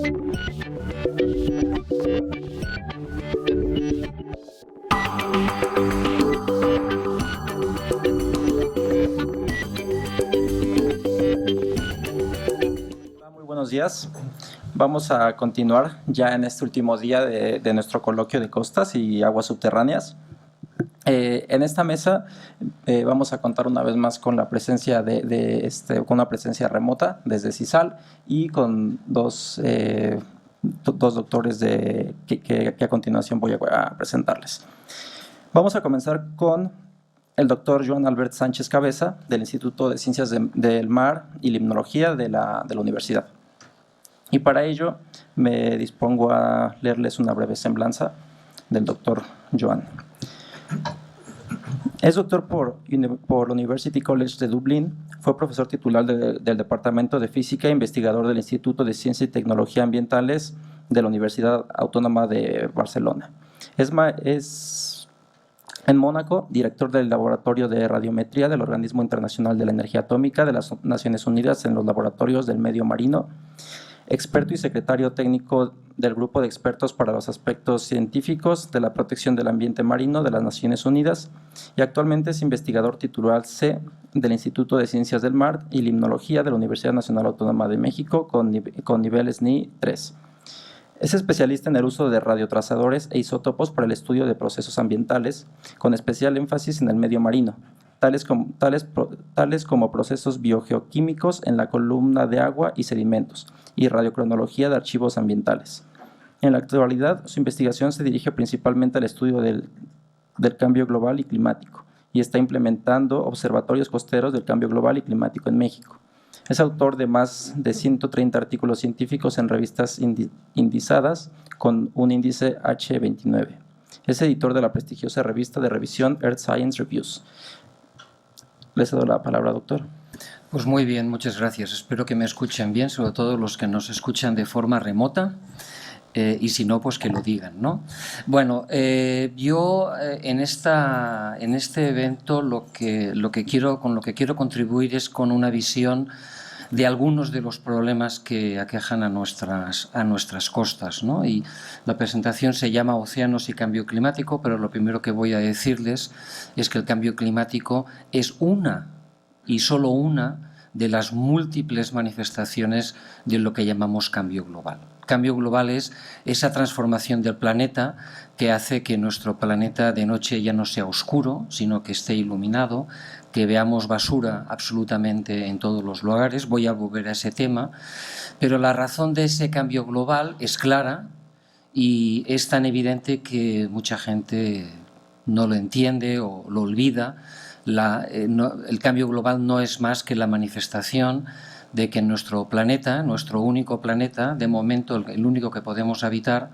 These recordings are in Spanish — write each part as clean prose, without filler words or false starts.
Muy buenos días. Vamos a continuar ya en este último día de nuestro coloquio de costas y aguas subterráneas. En esta mesa vamos a contar una vez más con la presencia con una presencia remota desde CISAL y con dos doctores que a continuación voy a presentarles. Vamos a comenzar con el doctor Joan Albert Sánchez Cabeza, del Instituto de Ciencias del Mar y Limnología de la universidad. Y para ello me dispongo a leerles una breve semblanza del doctor Joan. Es doctor por University College de Dublín, fue profesor titular del Departamento de Física e investigador del Instituto de Ciencia y Tecnología Ambientales de la Universidad Autónoma de Barcelona. Es en Mónaco, director del Laboratorio de Radiometría del Organismo Internacional de la Energía Atómica de las Naciones Unidas en los laboratorios del medio marino, experto y secretario técnico del Grupo de Expertos para los Aspectos Científicos de la Protección del Ambiente Marino de las Naciones Unidas y actualmente es investigador titular C del Instituto de Ciencias del Mar y Limnología de la Universidad Nacional Autónoma de México con nivel SNI 3. Es especialista en el uso de radiotrazadores e isótopos para el estudio de procesos ambientales, con especial énfasis en el medio marino, tales como procesos biogeoquímicos en la columna de agua y sedimentos, y radiocronología de archivos ambientales. En la actualidad, su investigación se dirige principalmente al estudio del cambio global y climático, y está implementando observatorios costeros del cambio global y climático en México. Es autor de más de 130 artículos científicos en revistas indizadas con un índice H29. Es editor de la prestigiosa revista de revisión Earth Science Reviews. Le cedo la palabra, doctor. Pues muy bien, muchas gracias. Espero que me escuchen bien, sobre todo los que nos escuchan de forma remota. Y si no, pues que lo digan, ¿no? Bueno, yo en este evento con lo que quiero contribuir es con una visión de algunos de los problemas que aquejan a nuestras costas, ¿no? Y la presentación se llama Océanos y Cambio Climático, pero lo primero que voy a decirles es que el cambio climático es una y solo una de las múltiples manifestaciones de lo que llamamos cambio global. Cambio global es esa transformación del planeta que hace que nuestro planeta de noche ya no sea oscuro, sino que esté iluminado, que veamos basura absolutamente en todos los lugares. Voy a volver a ese tema, pero la razón de ese cambio global es clara y es tan evidente que mucha gente no lo entiende o lo olvida. El cambio global no es más que la manifestación de que nuestro planeta, nuestro único planeta, de momento el único que podemos habitar,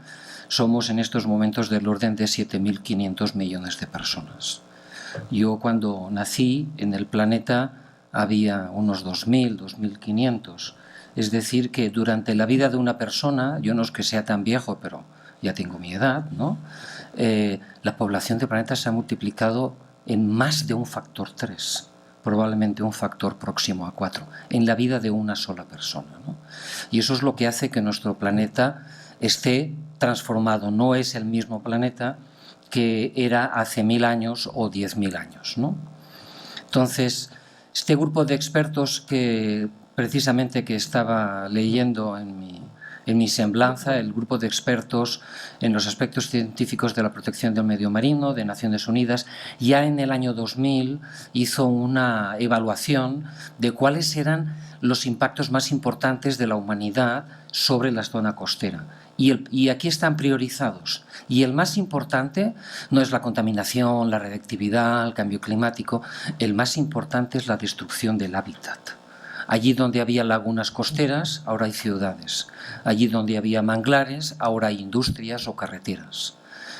somos en estos momentos del orden de 7.500 millones de personas. Yo cuando nací en el planeta había unos 2.000, 2.500. Es decir, que durante la vida de una persona, yo no es que sea tan viejo, pero ya tengo mi edad, ¿no? La población del planeta se ha multiplicado en más de un factor 3. Probablemente un factor próximo a 4, en la vida de una sola persona, ¿no? Y eso es lo que hace que nuestro planeta esté transformado. No es el mismo planeta que era hace 1.000 años o 10.000 años, ¿no? Entonces, este grupo de expertos que precisamente que estaba leyendo en mi semblanza, el grupo de expertos en los aspectos científicos de la protección del medio marino de Naciones Unidas, ya en el año 2000 hizo una evaluación de cuáles eran los impactos más importantes de la humanidad sobre la zona costera. Y aquí están priorizados. Y el más importante no es la contaminación, la radiactividad, el cambio climático. El más importante es la destrucción del hábitat. Allí donde había lagunas costeras, ahora hay ciudades. Allí donde había manglares, ahora hay industrias o carreteras.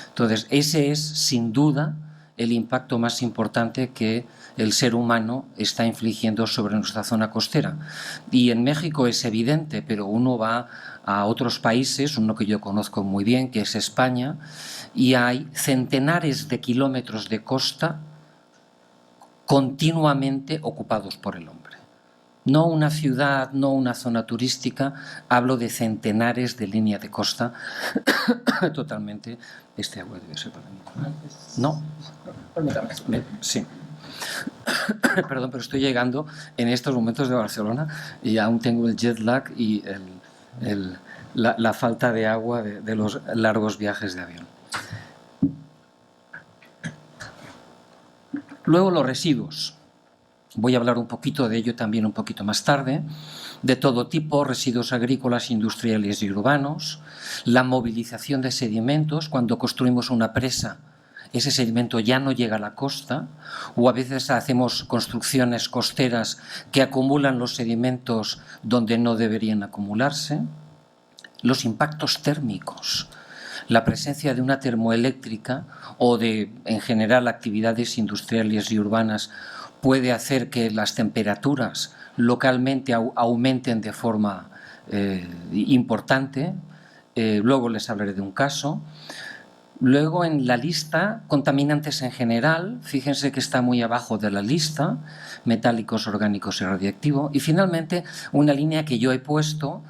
Entonces, ese es, sin duda, el impacto más importante que el ser humano está infligiendo sobre nuestra zona costera. Y en México es evidente, pero uno va a otros países, uno que yo conozco muy bien, que es España, y hay centenares de kilómetros de costa continuamente ocupados por el hombre. No una ciudad, no una zona turística, hablo de centenares de líneas de costa totalmente. Este agua debe ser para mí. ¿No? Sí. Perdón, pero estoy llegando en estos momentos de Barcelona y aún tengo el jet lag y la falta de agua de los largos viajes de avión. Luego los residuos. Voy a hablar un poquito de ello también un poquito más tarde. De todo tipo, residuos agrícolas, industriales y urbanos. La movilización de sedimentos. Cuando construimos una presa, ese sedimento ya no llega a la costa, o a veces hacemos construcciones costeras que acumulan los sedimentos donde no deberían acumularse. Los impactos térmicos. La presencia de una termoeléctrica o de, en general, actividades industriales y urbanas puede hacer que las temperaturas localmente aumenten de forma importante. Luego les hablaré de un caso. Luego, en la lista, contaminantes en general, fíjense que está muy abajo de la lista, metálicos, orgánicos y radiactivos. Y finalmente, una línea que yo he puesto,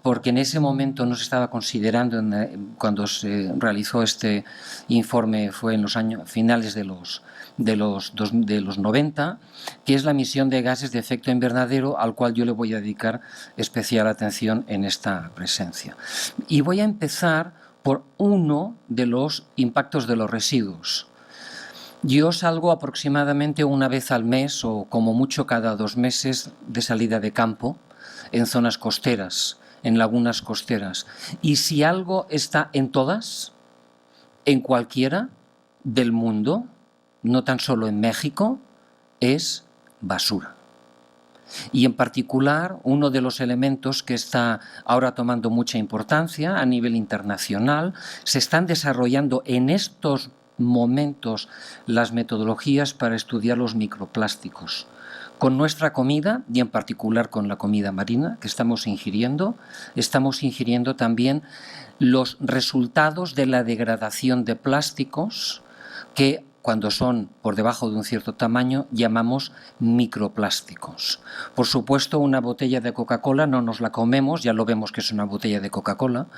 porque en ese momento no se estaba considerando, cuando se realizó este informe, fue en los años finales de los 90, que es la emisión de gases de efecto invernadero, al cual yo le voy a dedicar especial atención en esta presencia. Y voy a empezar por uno de los impactos de los residuos. Yo salgo aproximadamente una vez al mes o como mucho cada 2 meses de salida de campo en zonas costeras, en lagunas costeras. Y si algo está en todas, en cualquiera del mundo, no tan solo en México, es basura. Y en particular, uno de los elementos que está ahora tomando mucha importancia a nivel internacional, se están desarrollando en estos momentos las metodologías para estudiar los microplásticos. Con nuestra comida, y en particular con la comida marina que estamos ingiriendo también los resultados de la degradación de plásticos que, cuando son por debajo de un cierto tamaño, llamamos microplásticos. Por supuesto, una botella de Coca-Cola no nos la comemos, ya lo vemos que es una botella de Coca-Cola,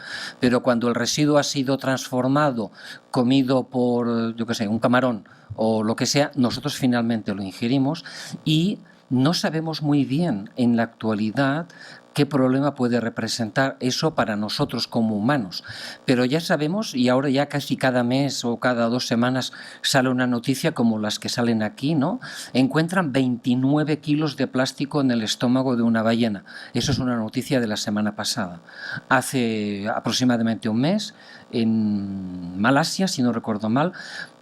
pero cuando el residuo ha sido transformado, comido por, yo qué sé, un camarón o lo que sea, nosotros finalmente lo ingerimos y no sabemos muy bien en la actualidad qué problema puede representar eso para nosotros como humanos. Pero ya sabemos, y ahora ya casi cada mes o cada 2 semanas sale una noticia como las que salen aquí, ¿no? Encuentran 29 kilos de plástico en el estómago de una ballena. Eso es una noticia de la semana pasada. Hace aproximadamente un mes, en Malasia, si no recuerdo mal,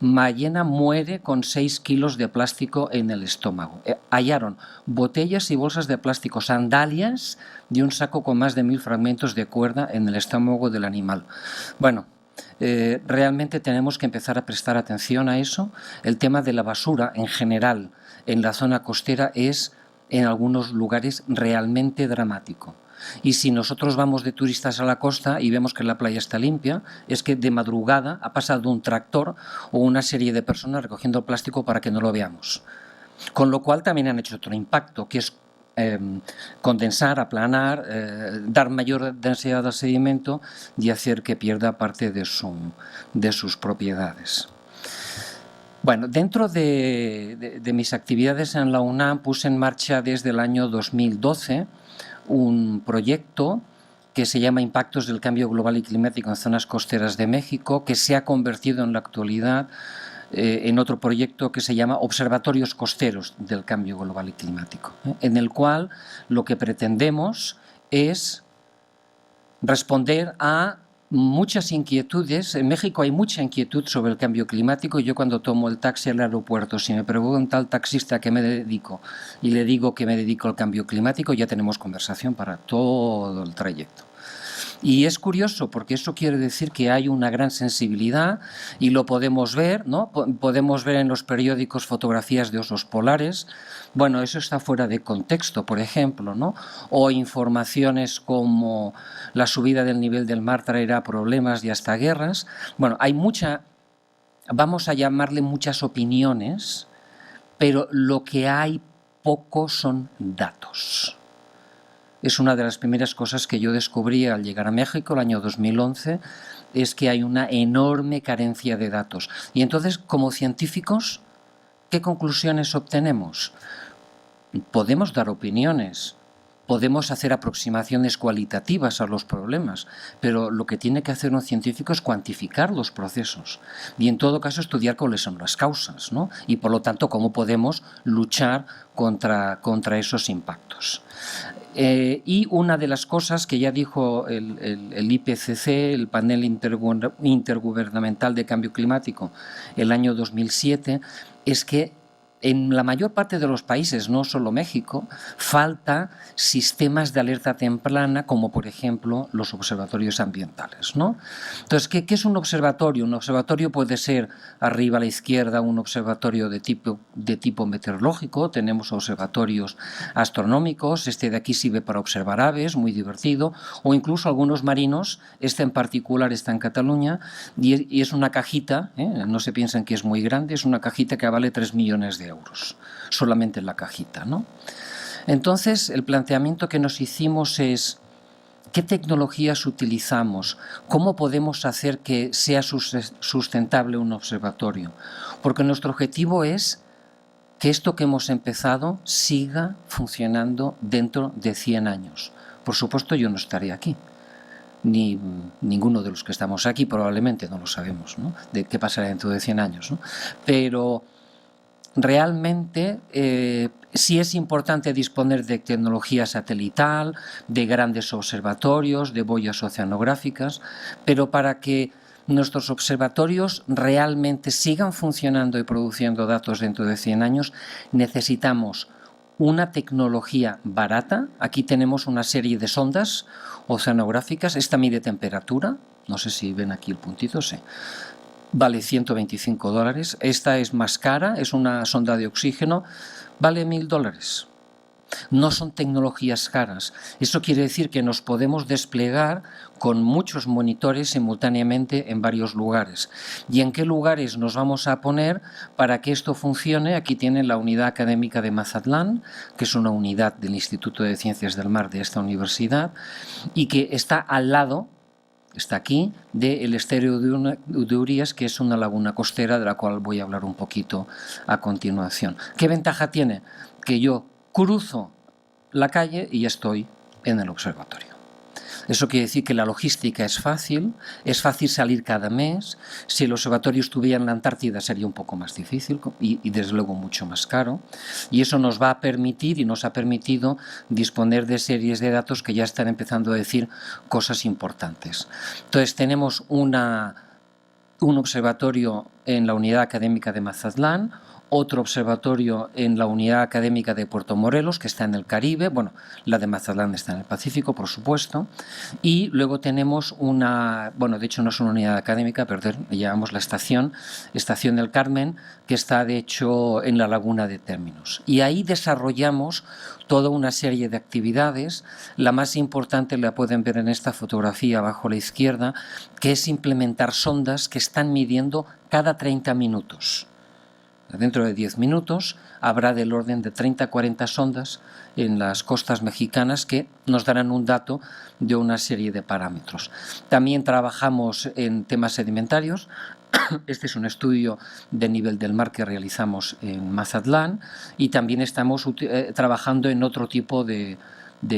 ballena muere con 6 kilos de plástico en el estómago. Hallaron botellas y bolsas de plástico, sandalias de un saco con más de 1000 fragmentos de cuerda en el estómago del animal. Bueno, realmente tenemos que empezar a prestar atención a eso. El tema de la basura en general en la zona costera es en algunos lugares realmente dramático. Y si nosotros vamos de turistas a la costa y vemos que la playa está limpia, es que de madrugada ha pasado un tractor o una serie de personas recogiendo el plástico para que no lo veamos. Con lo cual también han hecho otro impacto, que es condensar, aplanar, dar mayor densidad al sedimento y hacer que pierda parte de sus propiedades. Bueno, dentro de mis actividades en la UNAM puse en marcha desde el año 2012 un proyecto que se llama Impactos del Cambio Global y Climático en Zonas Costeras de México, que se ha convertido en la actualidad en otro proyecto que se llama Observatorios Costeros del Cambio Global y Climático, en el cual lo que pretendemos es responder a muchas inquietudes. En México hay mucha inquietud sobre el cambio climático. Yo cuando tomo el taxi al aeropuerto, si me pregunta el taxista a qué me dedico y le digo que me dedico al cambio climático, ya tenemos conversación para todo el trayecto. Y es curioso porque eso quiere decir que hay una gran sensibilidad y lo podemos ver, ¿no? Podemos ver en los periódicos fotografías de osos polares. Bueno, eso está fuera de contexto, por ejemplo, ¿no? O informaciones como la subida del nivel del mar traerá problemas y hasta guerras. Bueno, hay vamos a llamarle muchas opiniones, pero lo que hay poco son datos. Es una de las primeras cosas que yo descubrí al llegar a México el año 2011, es que hay una enorme carencia de datos. Y entonces, como científicos, ¿qué conclusiones obtenemos? Podemos dar opiniones, podemos hacer aproximaciones cualitativas a los problemas, pero lo que tiene que hacer un científico es cuantificar los procesos y, en todo caso, estudiar cuáles son las causas, ¿no? Y, por lo tanto, cómo podemos luchar contra esos impactos. Y una de las cosas que ya dijo el IPCC, el Panel Intergubernamental de Cambio Climático, el año 2007, es que en la mayor parte de los países, no solo México, falta sistemas de alerta temprana, como por ejemplo los observatorios ambientales, ¿no? Entonces, ¿qué es un observatorio? Un observatorio puede ser, arriba a la izquierda, un observatorio de tipo meteorológico. Tenemos observatorios astronómicos. Este de aquí sirve para observar aves, muy divertido, o incluso algunos marinos. Este en particular está en Cataluña y es una cajita, no se piensen que es muy grande, es una cajita que vale 3 millones de euros, solamente en la cajita, ¿no? Entonces, el planteamiento que nos hicimos es: ¿qué tecnologías utilizamos? ¿Cómo podemos hacer que sea sustentable un observatorio? Porque nuestro objetivo es que esto que hemos empezado siga funcionando dentro de 100 años. Por supuesto, yo no estaré aquí, ni ninguno de los que estamos aquí, probablemente, no lo sabemos, ¿no?, de qué pasará dentro de 100 años, ¿no? Pero realmente sí es importante disponer de tecnología satelital, de grandes observatorios, de boyas oceanográficas, pero para que nuestros observatorios realmente sigan funcionando y produciendo datos dentro de 100 años, necesitamos una tecnología barata. Aquí tenemos una serie de sondas oceanográficas. Esta mide temperatura, no sé si ven aquí el puntito, sí. Vale $125. Esta es más cara, es una sonda de oxígeno, vale $1.000. No son tecnologías caras. Eso quiere decir que nos podemos desplegar con muchos monitores simultáneamente en varios lugares. ¿Y en qué lugares nos vamos a poner para que esto funcione? Aquí tienen la Unidad Académica de Mazatlán, que es una unidad del Instituto de Ciencias del Mar de esta universidad y que está al lado, está aquí, del estero de Urías, que es una laguna costera de la cual voy a hablar un poquito a continuación. ¿Qué ventaja tiene? Que yo cruzo la calle y ya estoy en el observatorio. Eso quiere decir que la logística es fácil salir cada mes. Si el observatorio estuviera en la Antártida sería un poco más difícil y desde luego mucho más caro. Y eso nos va a permitir y nos ha permitido disponer de series de datos que ya están empezando a decir cosas importantes. Entonces tenemos un observatorio en la Unidad Académica de Mazatlán, otro observatorio en la Unidad Académica de Puerto Morelos, que está en el Caribe. Bueno, la de Mazatlán está en el Pacífico, por supuesto. Y luego tenemos de hecho no es una unidad académica, perdón, le llamamos la Estación del Carmen, que está de hecho en la Laguna de Términos. Y ahí desarrollamos toda una serie de actividades. La más importante la pueden ver en esta fotografía abajo a la izquierda, que es implementar sondas que están midiendo cada 30 minutos. Dentro de 10 minutos habrá del orden de 30 a 40 sondas en las costas mexicanas que nos darán un dato de una serie de parámetros. También trabajamos en temas sedimentarios. Este es un estudio de nivel del mar que realizamos en Mazatlán y también estamos trabajando en otro tipo de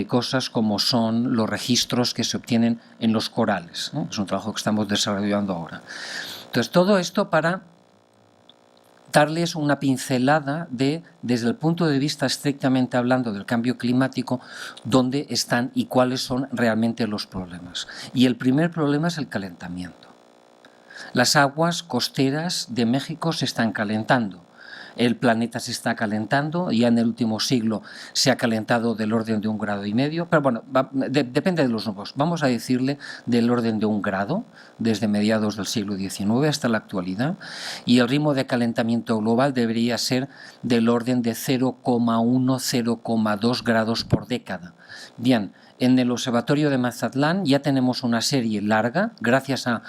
cosas como son los registros que se obtienen en los corales, ¿no? Es un trabajo que estamos desarrollando ahora. Entonces, todo esto para darles una pincelada desde el punto de vista estrictamente hablando del cambio climático, dónde están y cuáles son realmente los problemas. Y el primer problema es el calentamiento. Las aguas costeras de México se están calentando. El planeta se está calentando, ya en el último siglo se ha calentado del orden de 1,5 grados, pero bueno, depende de los números. Vamos a decirle del orden de 1 grado, desde mediados del siglo XIX hasta la actualidad, y el ritmo de calentamiento global debería ser del orden de 0,1-0,2 grados por década. Bien, en el Observatorio de Mazatlán ya tenemos una serie larga, gracias a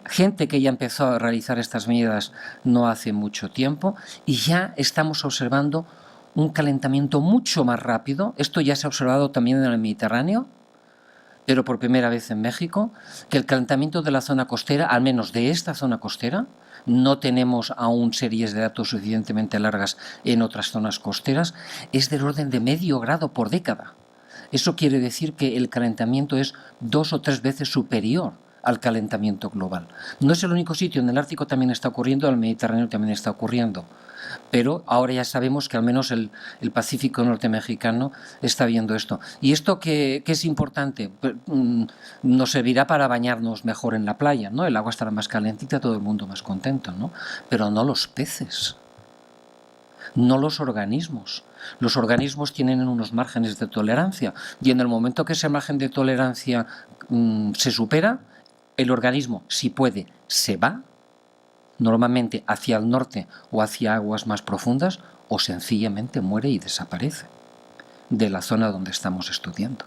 gente que ya empezó a realizar estas medidas no hace mucho tiempo, y ya estamos observando un calentamiento mucho más rápido. Esto ya se ha observado también en el Mediterráneo, pero por primera vez en México, que el calentamiento de la zona costera, al menos de esta zona costera, no tenemos aún series de datos suficientemente largas en otras zonas costeras, es del orden de medio grado por década. Eso quiere decir que el calentamiento es 2 o 3 veces superior al calentamiento global. No es el único sitio, en el Ártico también está ocurriendo, en el Mediterráneo también está ocurriendo. Pero ahora ya sabemos que al menos el Pacífico norte mexicano está viendo esto. ¿Y esto qué es importante? Nos servirá para bañarnos mejor en la playa, ¿no? El agua estará más calentita, todo el mundo más contento, ¿no? Pero no los peces, no los organismos. Los organismos tienen unos márgenes de tolerancia y en el momento que ese margen de tolerancia se supera, el organismo, si puede, se va, normalmente hacia el norte o hacia aguas más profundas, o sencillamente muere y desaparece de la zona donde estamos estudiando.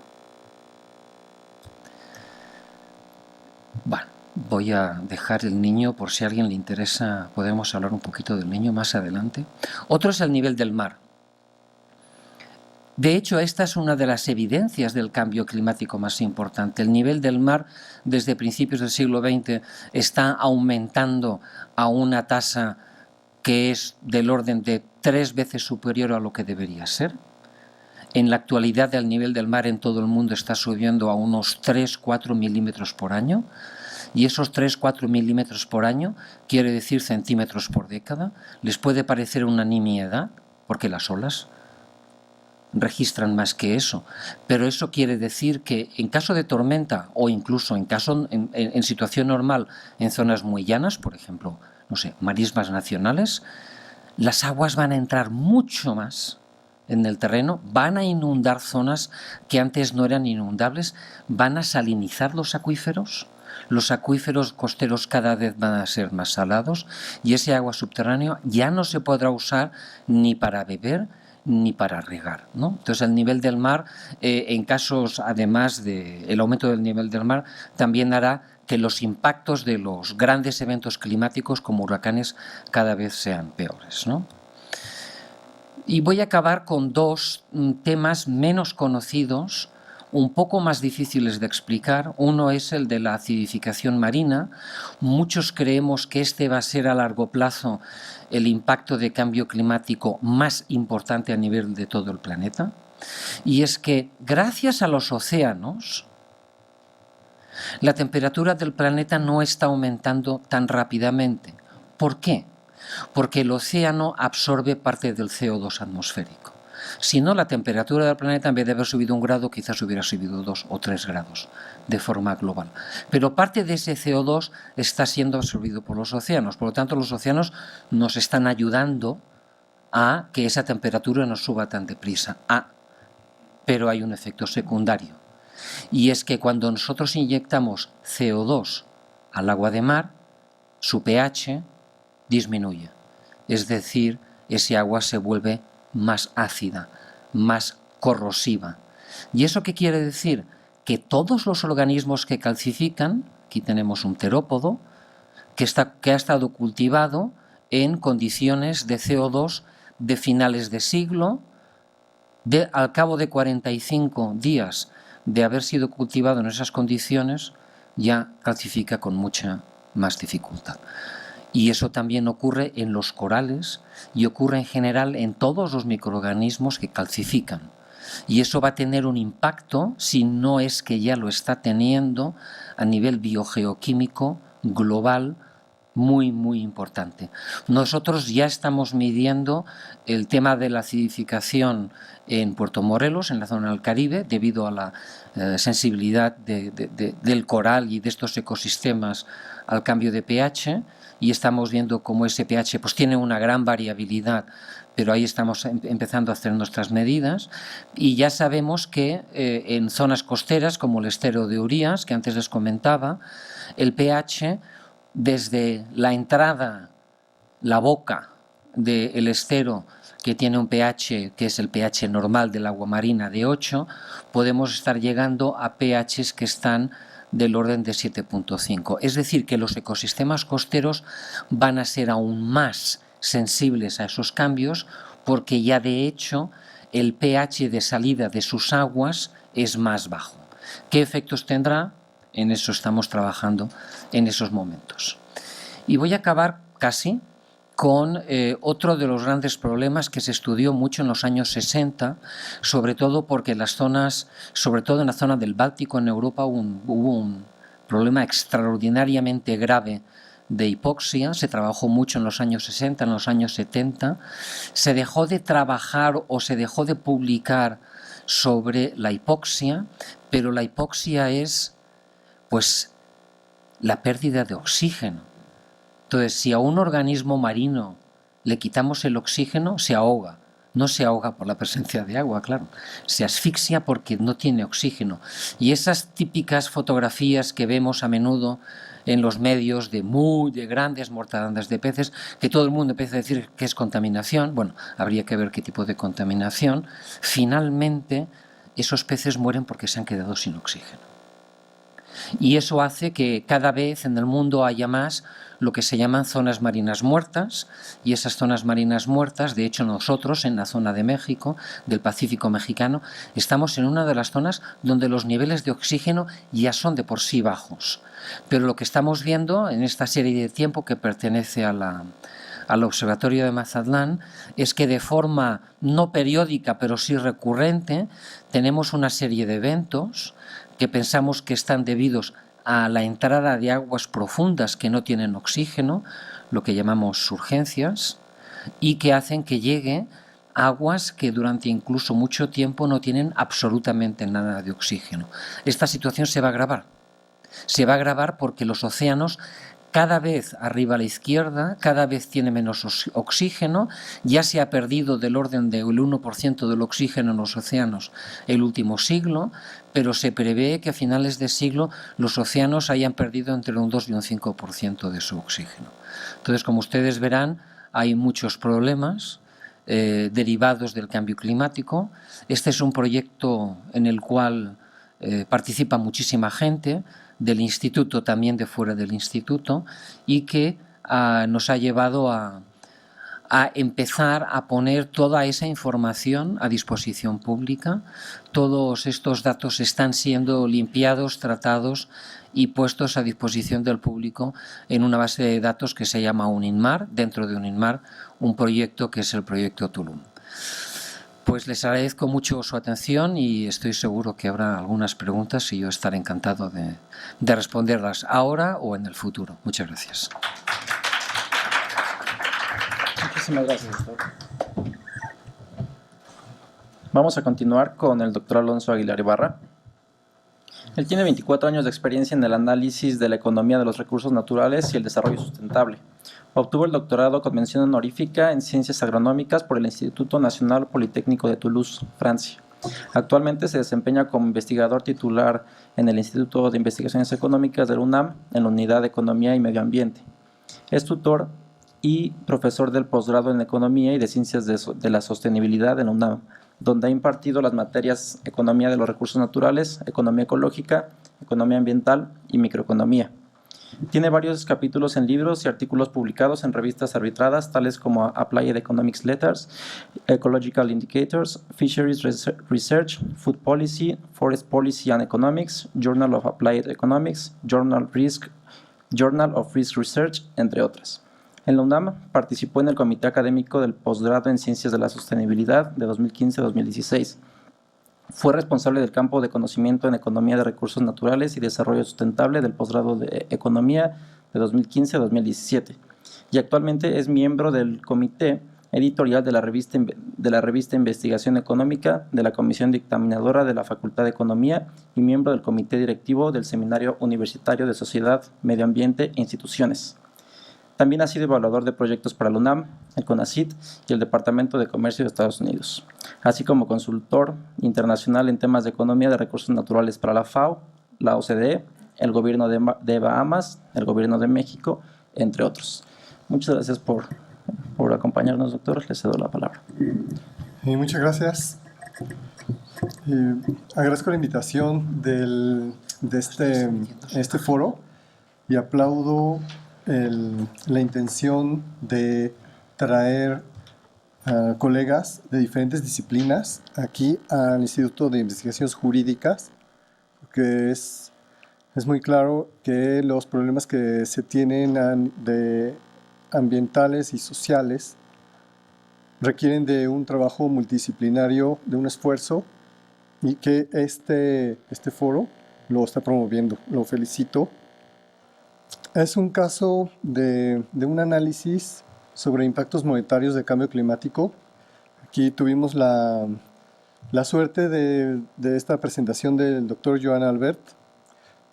Bueno, voy a dejar el niño por si a alguien le interesa, podemos hablar un poquito del niño más adelante. Otro es el nivel del mar. De hecho, esta es una de las evidencias del cambio climático más importante. El nivel del mar desde principios del siglo XX está aumentando a una tasa que es del orden de 3 veces superior a lo que debería ser. En la actualidad el nivel del mar en todo el mundo está subiendo a unos 3-4 milímetros por año. Y esos 3-4 milímetros por año quiere decir centímetros por década. Les puede parecer una nimiedad, porque las olas registran más que eso, pero eso quiere decir que en caso de tormenta o incluso en situación normal en zonas muy llanas, por ejemplo, no sé, marismas nacionales, las aguas van a entrar mucho más en el terreno, van a inundar zonas que antes no eran inundables, van a salinizar los acuíferos costeros cada vez van a ser más salados y ese agua subterránea ya no se podrá usar ni para beber ni para regar, ¿no? Entonces el nivel del mar, en casos además del aumento del nivel del mar, también hará que los impactos de los grandes eventos climáticos como huracanes cada vez sean peores, ¿no? Y voy a acabar con 2 temas menos conocidos, un poco más difíciles de explicar. Uno es el de la acidificación marina. Muchos creemos que este va a ser a largo plazo el impacto de cambio climático más importante a nivel de todo el planeta. Y es que gracias a los océanos, la temperatura del planeta no está aumentando tan rápidamente. ¿Por qué? Porque el océano absorbe parte del CO2 atmosférico. Si no, la temperatura del planeta, en vez de haber subido 1 grado, quizás hubiera subido 2 o 3 grados de forma global. Pero parte de ese CO2 está siendo absorbido por los océanos. Por lo tanto, los océanos nos están ayudando a que esa temperatura no suba tan deprisa. Pero hay un efecto secundario. Y es que cuando nosotros inyectamos CO2 al agua de mar, su pH disminuye. Es decir, ese agua se vuelve más ácida, más corrosiva. ¿Y eso qué quiere decir? Que todos los organismos que calcifican, aquí tenemos un terópodo, que ha estado cultivado en condiciones de CO2 de finales de siglo, al cabo de 45 días de haber sido cultivado en esas condiciones, ya calcifica con mucha más dificultad. Y eso también ocurre en los corales y ocurre en general en todos los microorganismos que calcifican. Y eso va a tener un impacto, si no es que ya lo está teniendo, a nivel biogeoquímico global muy, muy importante. Nosotros ya estamos midiendo el tema de la acidificación en Puerto Morelos, en la zona del Caribe, debido a la sensibilidad del coral y de estos ecosistemas al cambio de pH, y estamos viendo cómo ese pH pues, tiene una gran variabilidad, pero ahí estamos empezando a hacer nuestras medidas, y ya sabemos que en zonas costeras como el estero de Urías, que antes les comentaba, el pH desde la entrada, la boca del estero, que tiene un pH que es el pH normal del agua marina de 8, podemos estar llegando a pHs que están del orden de 7.5. Es decir, que los ecosistemas costeros van a ser aún más sensibles a esos cambios porque ya de hecho el pH de salida de sus aguas es más bajo. ¿Qué efectos tendrá? En eso estamos trabajando en esos momentos. Y voy a acabar casi con otro de los grandes problemas que se estudió mucho en los años 60, sobre todo porque en las zonas, sobre todo en la zona del Báltico, en Europa, hubo un problema extraordinariamente grave de hipoxia. Se trabajó mucho en los años 60, en los años 70. Se dejó de trabajar o se dejó de publicar sobre la hipoxia, pero la hipoxia es, pues, la pérdida de oxígeno. Entonces, si a un organismo marino le quitamos el oxígeno, se ahoga. No se ahoga por la presencia de agua, claro. Se asfixia porque no tiene oxígeno. Y esas típicas fotografías que vemos a menudo en los medios de grandes mortadandas de peces, que todo el mundo empieza a decir que es contaminación, bueno, habría que ver qué tipo de contaminación. Finalmente, esos peces mueren porque se han quedado sin oxígeno. Y eso hace que cada vez en el mundo haya más lo que se llaman zonas marinas muertas, y esas zonas marinas muertas, de hecho nosotros en la zona de México, del Pacífico mexicano, estamos en una de las zonas donde los niveles de oxígeno ya son de por sí bajos. Pero lo que estamos viendo en esta serie de tiempo que pertenece al Observatorio de Mazatlán es que de forma no periódica pero sí recurrente tenemos una serie de eventos que pensamos que están debidos a la entrada de aguas profundas que no tienen oxígeno, lo que llamamos surgencias, y que hacen que llegue aguas que durante incluso mucho tiempo no tienen absolutamente nada de oxígeno. Esta situación se va a agravar. Se va a agravar porque los océanos cada vez arriba a la izquierda, cada vez tiene menos oxígeno, ya se ha perdido del orden del 1% del oxígeno en los océanos el último siglo, pero se prevé que a finales de siglo los océanos hayan perdido entre un 2 y un 5% de su oxígeno. Entonces, como ustedes verán, hay muchos problemas derivados del cambio climático. Este es un proyecto en el cual participa muchísima gente, del instituto, también de fuera del instituto, y que nos ha llevado a empezar a poner toda esa información a disposición pública. Todos estos datos están siendo limpiados, tratados y puestos a disposición del público en una base de datos que se llama UNINMAR, dentro de UNINMAR, un proyecto que es el proyecto Tulum. Pues les agradezco mucho su atención y estoy seguro que habrá algunas preguntas y yo estaré encantado de responderlas ahora o en el futuro. Muchas gracias. Muchísimas gracias, doctor. Vamos a continuar con el doctor Alonso Aguilar Ibarra. Él tiene 24 años de experiencia en el análisis de la economía de los recursos naturales y el desarrollo sustentable. Obtuvo el doctorado con mención honorífica en Ciencias Agronómicas por el Instituto Nacional Politécnico de Toulouse, Francia. Actualmente se desempeña como investigador titular en el Instituto de Investigaciones Económicas de la UNAM, en la Unidad de Economía y Medio Ambiente. Es tutor y profesor del posgrado en Economía y de Ciencias de la Sostenibilidad en la UNAM, donde ha impartido las materias Economía de los Recursos Naturales, Economía Ecológica, Economía Ambiental y Microeconomía. Tiene varios capítulos en libros y artículos publicados en revistas arbitradas, tales como Applied Economics Letters, Ecological Indicators, Fisheries Research, Food Policy, Forest Policy and Economics, Journal of Applied Economics, Journal of Risk Research, entre otras. En la UNAM participó en el Comité Académico del Posgrado en Ciencias de la Sostenibilidad de 2015-2016. Fue responsable del campo de conocimiento en Economía de Recursos Naturales y Desarrollo Sustentable del posgrado de Economía de 2015-2017 y actualmente es miembro del Comité Editorial de la revista Investigación Económica de la Comisión Dictaminadora de la Facultad de Economía y miembro del Comité Directivo del Seminario Universitario de Sociedad, Medio Ambiente e Instituciones. También ha sido evaluador de proyectos para la UNAM, el CONACYT y el Departamento de Comercio de Estados Unidos, así como consultor internacional en temas de economía de recursos naturales para la FAO, la OCDE, el gobierno de Bahamas, el gobierno de México, entre otros. Muchas gracias por acompañarnos, doctor. Les cedo la palabra. Muchas gracias. Agradezco la invitación de este foro y aplaudo la intención de traer colegas de diferentes disciplinas aquí al Instituto de Investigaciones Jurídicas, que es muy claro que los problemas que se tienen de ambientales y sociales requieren de un trabajo multidisciplinario, de un esfuerzo, y que este foro lo está promoviendo. Lo felicito. Es un caso de un análisis sobre impactos monetarios del cambio climático. Aquí tuvimos la suerte de esta presentación del doctor Joan Albert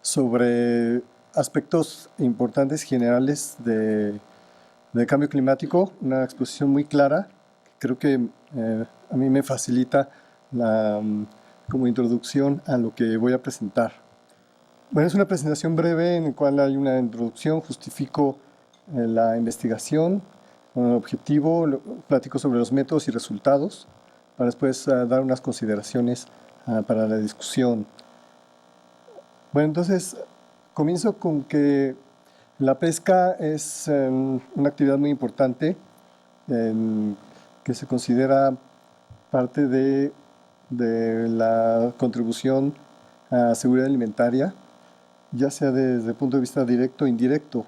sobre aspectos importantes generales del cambio climático, una exposición muy clara. Creo que a mí me facilita como introducción a lo que voy a presentar. Bueno, es una presentación breve en la cual hay una introducción, justifico la investigación, con el objetivo, platico sobre los métodos y resultados, para después dar unas consideraciones para la discusión. Bueno, entonces comienzo con que la pesca es una actividad muy importante que se considera parte de la contribución a seguridad alimentaria, ya sea desde el punto de vista directo o indirecto.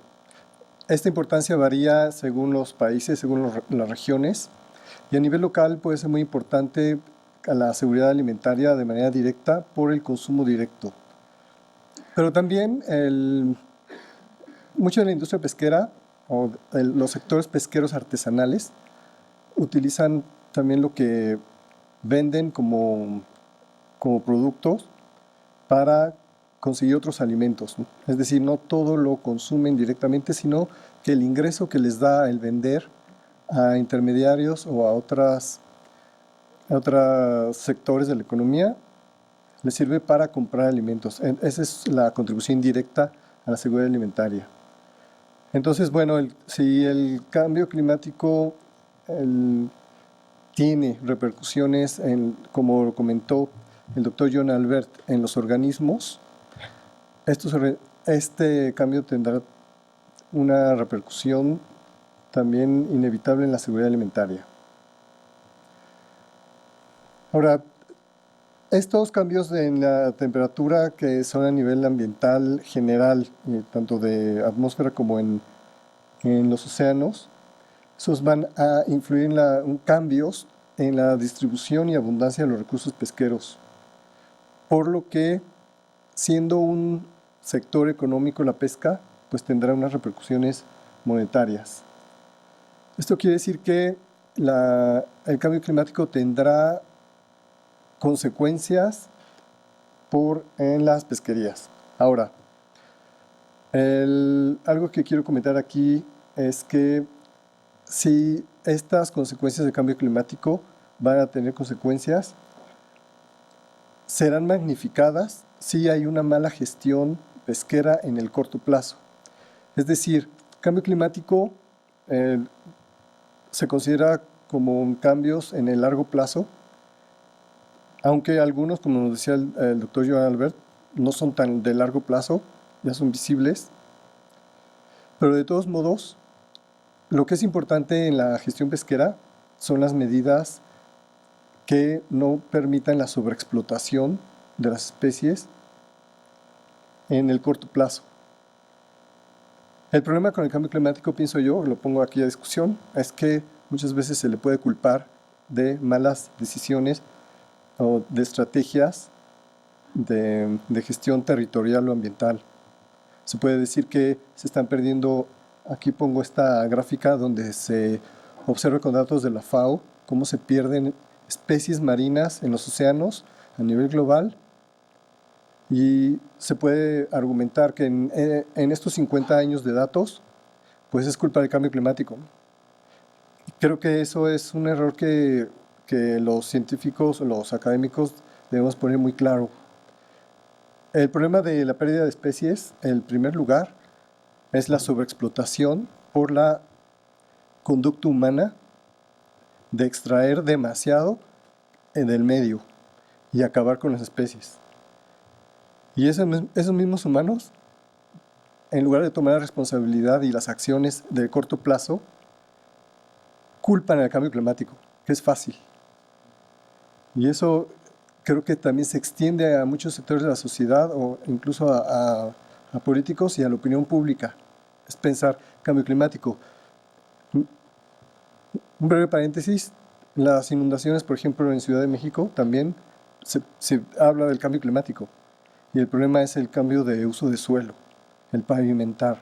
Esta importancia varía según los países, según las regiones, y a nivel local puede ser muy importante a la seguridad alimentaria de manera directa por el consumo directo. Pero también mucha de la industria pesquera o los sectores pesqueros artesanales utilizan también lo que venden como productos para conseguir otros alimentos, ¿no? Es decir, no todo lo consumen directamente, sino que el ingreso que les da el vender a intermediarios o a otros sectores de la economía les sirve para comprar alimentos. Esa es la contribución directa a la seguridad alimentaria. Entonces, bueno, si el cambio climático tiene repercusiones, como comentó el doctor John Albert, en los organismos, este cambio tendrá una repercusión también inevitable en la seguridad alimentaria. Ahora, estos cambios en la temperatura que son a nivel ambiental general, tanto de atmósfera como en los océanos, esos van a influir en cambios en la distribución y abundancia de los recursos pesqueros, por lo que, siendo un sector económico la pesca, pues tendrá unas repercusiones monetarias. Esto quiere decir que el cambio climático tendrá consecuencias en las pesquerías. Ahora, algo que quiero comentar aquí es que si estas consecuencias del cambio climático van a tener consecuencias, serán magnificadas si hay una mala gestión pesquera en el corto plazo. Es decir, el cambio climático se considera como cambios en el largo plazo, aunque algunos, como nos decía el doctor Joan Albert, no son tan de largo plazo, ya son visibles, pero de todos modos, lo que es importante en la gestión pesquera son las medidas que no permitan la sobreexplotación de las especies en el corto plazo. El problema con el cambio climático, pienso yo, lo pongo aquí a discusión, es que muchas veces se le puede culpar de malas decisiones o de estrategias de gestión territorial o ambiental. Se puede decir que se están perdiendo, aquí pongo esta gráfica donde se observa con datos de la FAO cómo se pierden especies marinas en los océanos a nivel global, y se puede argumentar que en estos 50 años de datos, pues es culpa del cambio climático. Creo que eso es un error que los científicos, los académicos debemos poner muy claro. El problema de la pérdida de especies, en primer lugar, es la sobreexplotación por la conducta humana de extraer demasiado del medio y acabar con las especies. Y esos mismos humanos, en lugar de tomar la responsabilidad y las acciones de corto plazo, culpan al cambio climático. que es fácil. Y eso creo que también se extiende a muchos sectores de la sociedad o incluso a políticos y a la opinión pública. Es pensar cambio climático. Un breve paréntesis, las inundaciones, por ejemplo, en Ciudad de México también se habla del cambio climático. Y el problema es el cambio de uso de suelo, el pavimentar.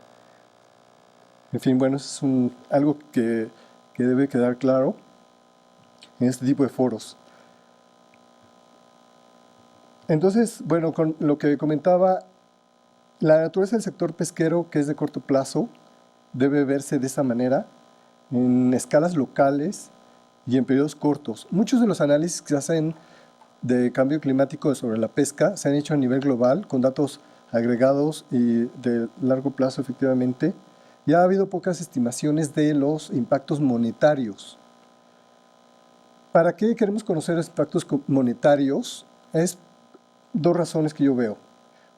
En fin, bueno, eso es algo que debe quedar claro en este tipo de foros. Entonces, bueno, con lo que comentaba, la naturaleza del sector pesquero, que es de corto plazo, debe verse de esa manera, en escalas locales y en periodos cortos. Muchos de los análisis que se hacen de cambio climático sobre la pesca se han hecho a nivel global, con datos agregados y de largo plazo, efectivamente. Ya ha habido pocas estimaciones de los impactos monetarios. ¿Para qué queremos conocer los impactos monetarios? Es dos razones que yo veo.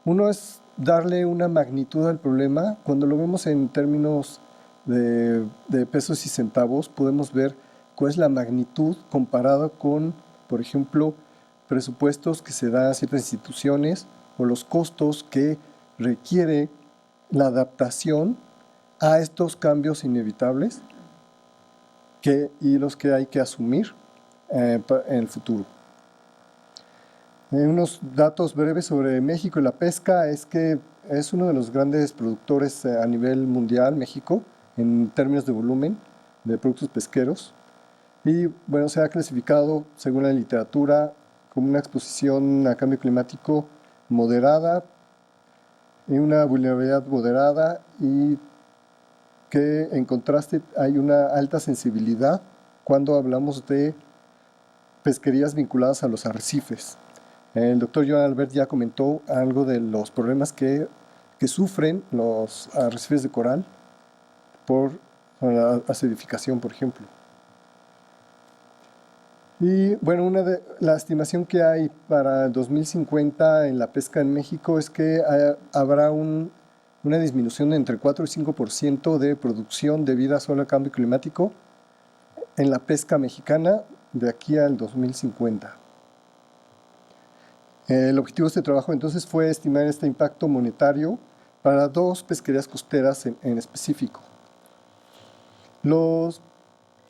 Uno es darle una magnitud al problema. Cuando lo vemos en términos de pesos y centavos, podemos ver cuál es la magnitud comparada con, por ejemplo, presupuestos que se dan a ciertas instituciones o los costos que requiere la adaptación a estos cambios inevitables y los que hay que asumir en el futuro. Unos datos breves sobre México y la pesca es que es uno de los grandes productores a nivel mundial, México, en términos de volumen de productos pesqueros. Y bueno, se ha clasificado, según la literatura, como una exposición a cambio climático moderada y una vulnerabilidad moderada, y que en contraste hay una alta sensibilidad cuando hablamos de pesquerías vinculadas a los arrecifes. El doctor Joan Albert ya comentó algo de los problemas que sufren los arrecifes de coral por la acidificación, por ejemplo. Y bueno, la estimación que hay para el 2050 en la pesca en México es que habrá una disminución de entre 4 y 5% de producción debido solo al cambio climático en la pesca mexicana de aquí al 2050. El objetivo de este trabajo entonces fue estimar este impacto monetario para 2 pesquerías costeras en específico.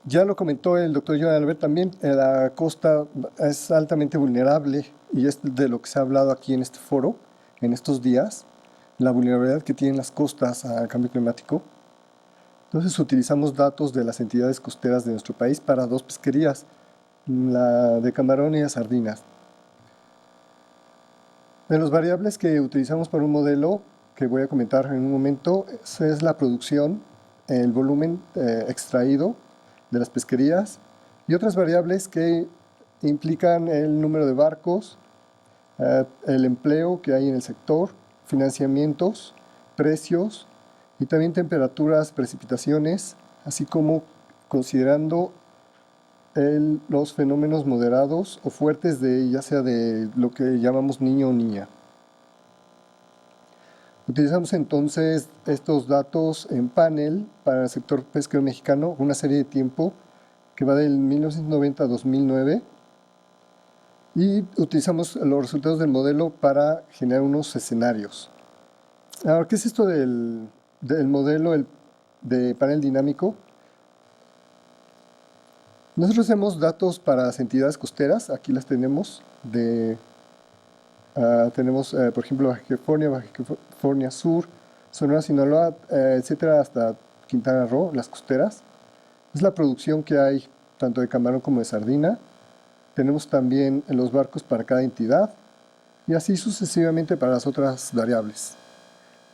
Ya lo comentó el doctor Joan Albert también, la costa es altamente vulnerable y es de lo que se ha hablado aquí en este foro en estos días, la vulnerabilidad que tienen las costas al cambio climático. Entonces utilizamos datos de las entidades costeras de nuestro país para 2 pesquerías, la de camarón y de sardinas. De las variables que utilizamos para un modelo, que voy a comentar en un momento, es la producción, el volumen extraído de las pesquerías y otras variables que implican el número de barcos, el empleo que hay en el sector, financiamientos, precios y también temperaturas, precipitaciones, así como considerando los fenómenos moderados o fuertes ya sea de lo que llamamos niño o niña. Utilizamos entonces estos datos en panel para el sector pesquero mexicano, una serie de tiempo que va del 1990 a 2009, y utilizamos los resultados del modelo para generar unos escenarios. Ahora, ¿qué es esto del modelo de panel dinámico? Nosotros hacemos datos para las entidades costeras, aquí las tenemos, tenemos por ejemplo Baja California Sur, Sonora, Sinaloa, etcétera, hasta Quintana Roo, las costeras. Es la producción que hay tanto de camarón como de sardina. Tenemos también los barcos para cada entidad y así sucesivamente para las otras variables.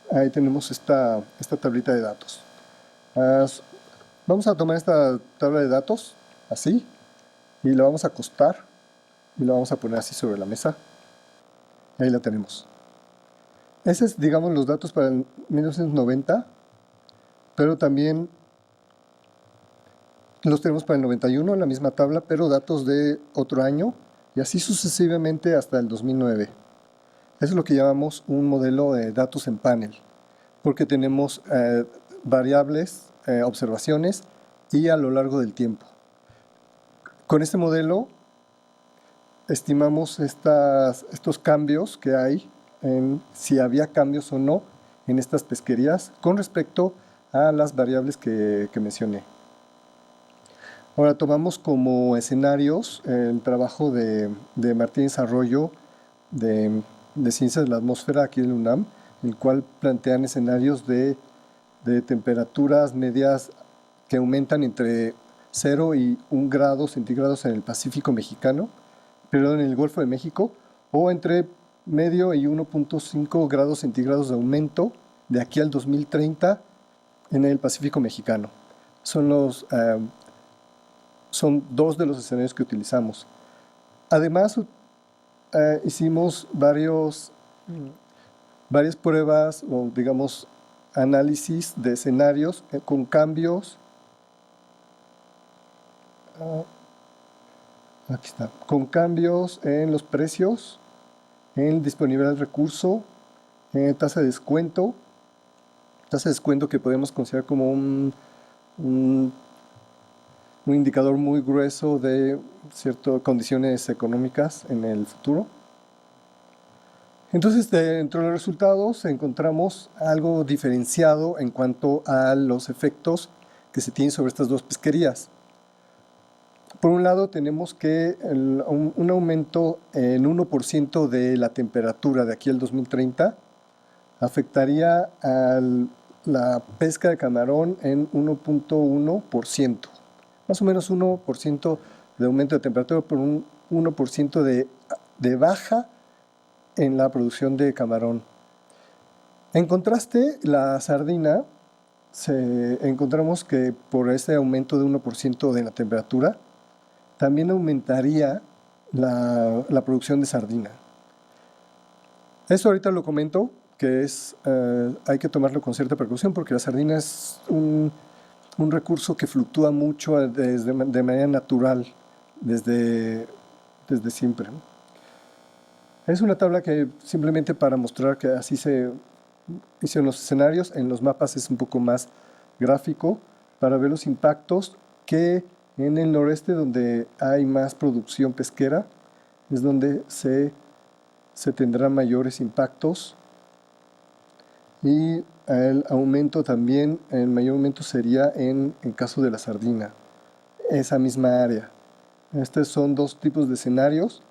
Ahí tenemos esta tablita de datos. Vamos a tomar esta tabla de datos así y la vamos a acostar y la vamos a poner así sobre la mesa. Ahí la tenemos. Esos es, digamos, los datos para el 1990, pero también los tenemos para el 91 en la misma tabla, pero datos de otro año y así sucesivamente hasta el 2009. Eso es lo que llamamos un modelo de datos en panel, porque tenemos variables, observaciones y a lo largo del tiempo. Con este modelo estimamos estos cambios que hay, si había cambios o no en estas pesquerías con respecto a las variables que mencioné. Ahora tomamos como escenarios el trabajo de Martínez Arroyo de Ciencias de la Atmósfera aquí en la UNAM, el cual plantean escenarios de temperaturas medias que aumentan entre 0 y 1 grado centígrados en el Pacífico mexicano, perdón, en el Golfo de México, o entre medio y 1.5 grados centígrados de aumento de aquí al 2030 en el Pacífico mexicano. Son dos de los escenarios que utilizamos. Además, hicimos varias pruebas o, digamos, análisis de escenarios con cambios. Aquí está. Con cambios en los precios, en disponibilidad del recurso, en tasa de descuento que podemos considerar como un indicador muy grueso de ciertas condiciones económicas en el futuro. Entonces, dentro de los resultados encontramos algo diferenciado en cuanto a los efectos que se tienen sobre estas dos pesquerías. Por un lado, tenemos que un aumento en 1% de la temperatura de aquí al 2030 afectaría a la pesca de camarón en 1.1%. Más o menos 1% de aumento de temperatura por un 1% de baja en la producción de camarón. En contraste, la sardina, encontramos que por ese aumento de 1% de la temperatura, también aumentaría la producción de sardina. Esto ahorita lo comento, que hay que tomarlo con cierta precaución porque la sardina es un recurso que fluctúa mucho de manera natural desde siempre. Es una tabla que simplemente para mostrar que así se hizo en los escenarios. En los mapas es un poco más gráfico para ver los impactos que en el noreste, donde hay más producción pesquera, es donde se tendrán mayores impactos. Y el aumento también, el mayor aumento sería en caso de la sardina, esa misma área. Estos son dos tipos de escenarios.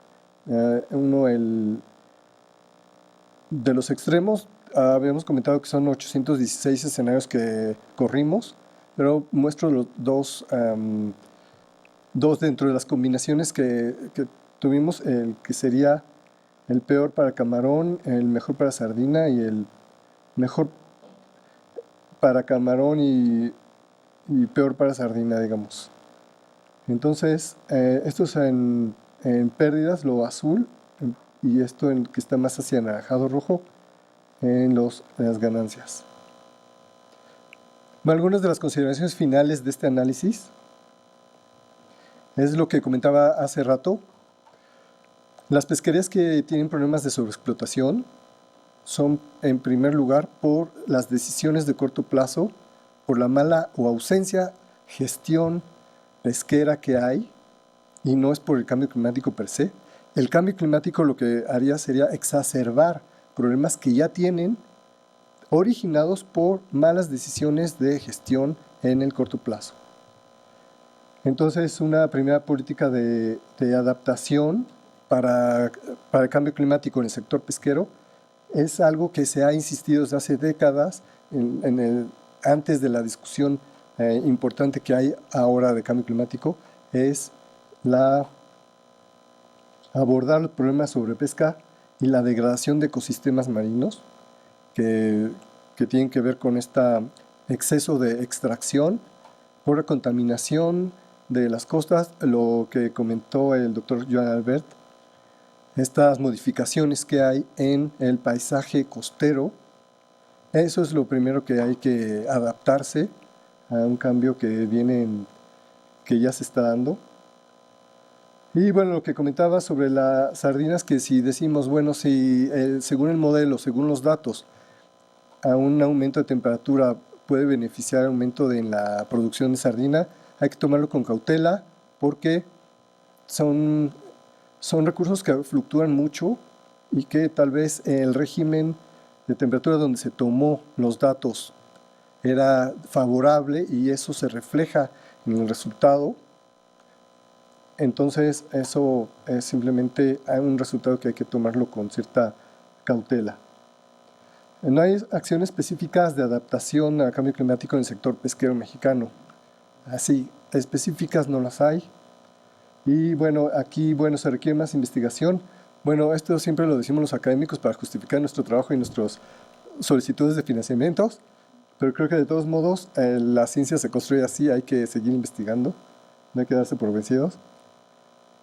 Uno, de los extremos, habíamos comentado que son 816 escenarios que corrimos, pero muestro los dos dentro de las combinaciones que tuvimos, el que sería el peor para camarón, el mejor para sardina y el mejor para camarón y peor para sardina, digamos. Entonces, esto es en pérdidas, lo azul, y esto que está más hacia anaranjado rojo, en las ganancias. Bueno, algunas de las consideraciones finales de este análisis es lo que comentaba hace rato. Las pesquerías que tienen problemas de sobreexplotación son, en primer lugar, por las decisiones de corto plazo, por la mala o ausencia gestión pesquera que hay, y no es por el cambio climático per se. El cambio climático lo que haría sería exacerbar problemas que ya tienen, originados por malas decisiones de gestión en el corto plazo. Entonces, una primera política de adaptación para el cambio climático en el sector pesquero es algo que se ha insistido desde hace décadas, antes de la discusión importante que hay ahora de cambio climático, es abordar los problemas sobre pesca y la degradación de ecosistemas marinos que tienen que ver con este exceso de extracción por la contaminación de las costas, lo que comentó el doctor Joan Albert, estas modificaciones que hay en el paisaje costero. Eso es lo primero que hay que adaptarse a un cambio que ya se está dando. Y bueno, lo que comentaba sobre las sardinas, que si decimos, bueno, si según el modelo, según los datos, a un aumento de temperatura puede beneficiar el aumento en la producción de sardina, hay que tomarlo con cautela porque son recursos que fluctúan mucho y que tal vez el régimen de temperatura donde se tomó los datos era favorable y eso se refleja en el resultado. Entonces eso es simplemente un resultado que hay que tomarlo con cierta cautela. No hay acciones específicas de adaptación al cambio climático en el sector pesquero mexicano. Así, específicas no las hay. Y bueno, aquí se requiere más investigación. Bueno, esto siempre lo decimos los académicos para justificar nuestro trabajo y nuestras solicitudes de financiamientos, pero creo que de todos modos la ciencia se construye así, hay que seguir investigando, no hay que darse por vencidos.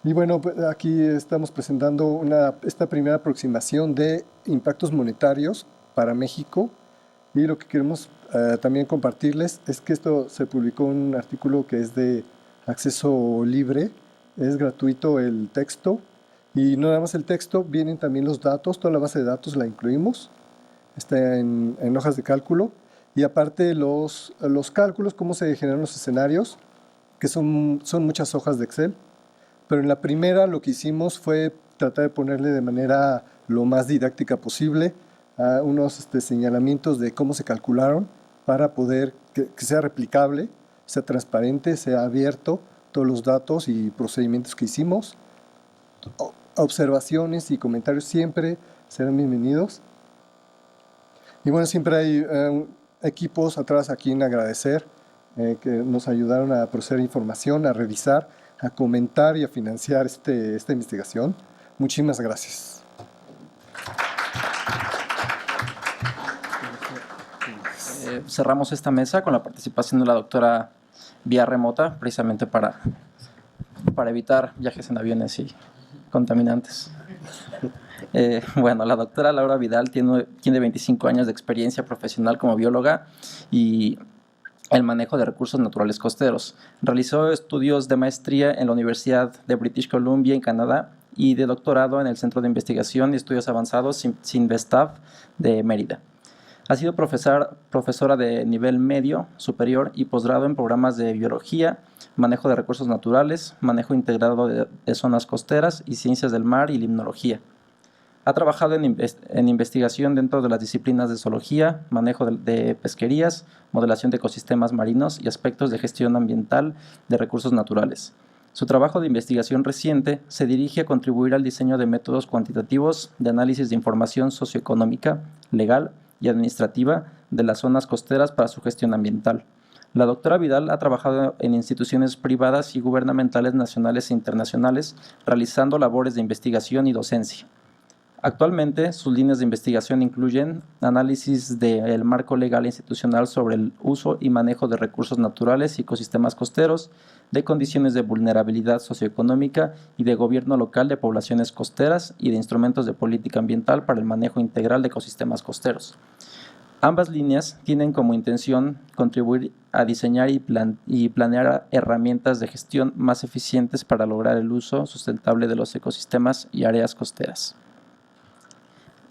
Y bueno, aquí estamos presentando esta primera aproximación de impactos monetarios para México, y lo que queremos también compartirles es que esto se publicó en un artículo que es de acceso libre, es gratuito el texto, y no nada más el texto, vienen también los datos, toda la base de datos la incluimos, está en hojas de cálculo, y aparte los cálculos, cómo se generan los escenarios, que son muchas hojas de Excel, pero en la primera lo que hicimos fue tratar de ponerle de manera lo más didáctica posible unos señalamientos de cómo se calcularon para poder que sea replicable, sea transparente, sea abierto, todos los datos y procedimientos que hicimos. Observaciones y comentarios siempre serán bienvenidos. Y bueno, siempre hay equipos atrás a quien agradecer que nos ayudaron a procesar información, a revisar, a comentar y a financiar esta investigación. Muchísimas gracias. Cerramos esta mesa con la participación de la doctora vía remota, precisamente para evitar viajes en aviones y contaminantes. Bueno, la doctora Laura Vidal tiene 25 años de experiencia profesional como bióloga y el manejo de recursos naturales costeros. Realizó estudios de maestría en la Universidad de British Columbia en Canadá y de doctorado en el Centro de Investigación y Estudios Avanzados CINVESTAV de Mérida. Ha sido profesora de nivel medio, superior y posgrado en programas de biología, manejo de recursos naturales, manejo integrado de zonas costeras y ciencias del mar y limnología. Ha trabajado en investigación dentro de las disciplinas de zoología, manejo de pesquerías, modelación de ecosistemas marinos y aspectos de gestión ambiental de recursos naturales. Su trabajo de investigación reciente se dirige a contribuir al diseño de métodos cuantitativos de análisis de información socioeconómica, legal y administrativa de las zonas costeras para su gestión ambiental. La doctora Vidal ha trabajado en instituciones privadas y gubernamentales nacionales e internacionales, realizando labores de investigación y docencia. Actualmente, sus líneas de investigación incluyen análisis del marco legal e institucional sobre el uso y manejo de recursos naturales y ecosistemas costeros, de condiciones de vulnerabilidad socioeconómica y de gobierno local de poblaciones costeras y de instrumentos de política ambiental para el manejo integral de ecosistemas costeros. Ambas líneas tienen como intención contribuir a diseñar y planear herramientas de gestión más eficientes para lograr el uso sustentable de los ecosistemas y áreas costeras.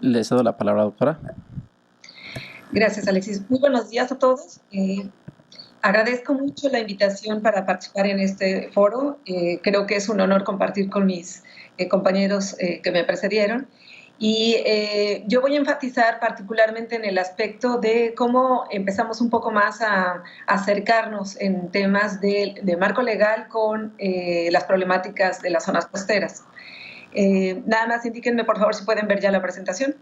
Le cedo la palabra, doctora. Gracias, Alexis. Muy buenos días a todos. Agradezco mucho la invitación para participar en este foro. Creo que es un honor compartir con mis compañeros que me precedieron. Y yo voy a enfatizar particularmente en el aspecto de cómo empezamos un poco más a acercarnos en temas de marco legal con las problemáticas de las zonas costeras. Nada más indíquenme, por favor, si pueden ver ya la presentación.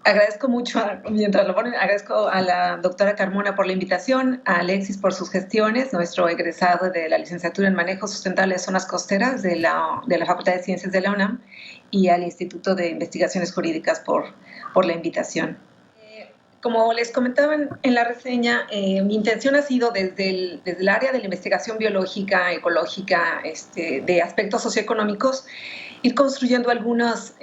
Agradezco mucho, mientras lo ponen, agradezco a la doctora Carmona por la invitación, a Alexis por sus gestiones, nuestro egresado de la licenciatura en Manejo Sustentable de Zonas Costeras de la Facultad de Ciencias de la UNAM, y al Instituto de Investigaciones Jurídicas por la invitación. Como les comentaba en la reseña, mi intención ha sido desde el área de la investigación biológica, ecológica, de aspectos socioeconómicos, ir construyendo algunas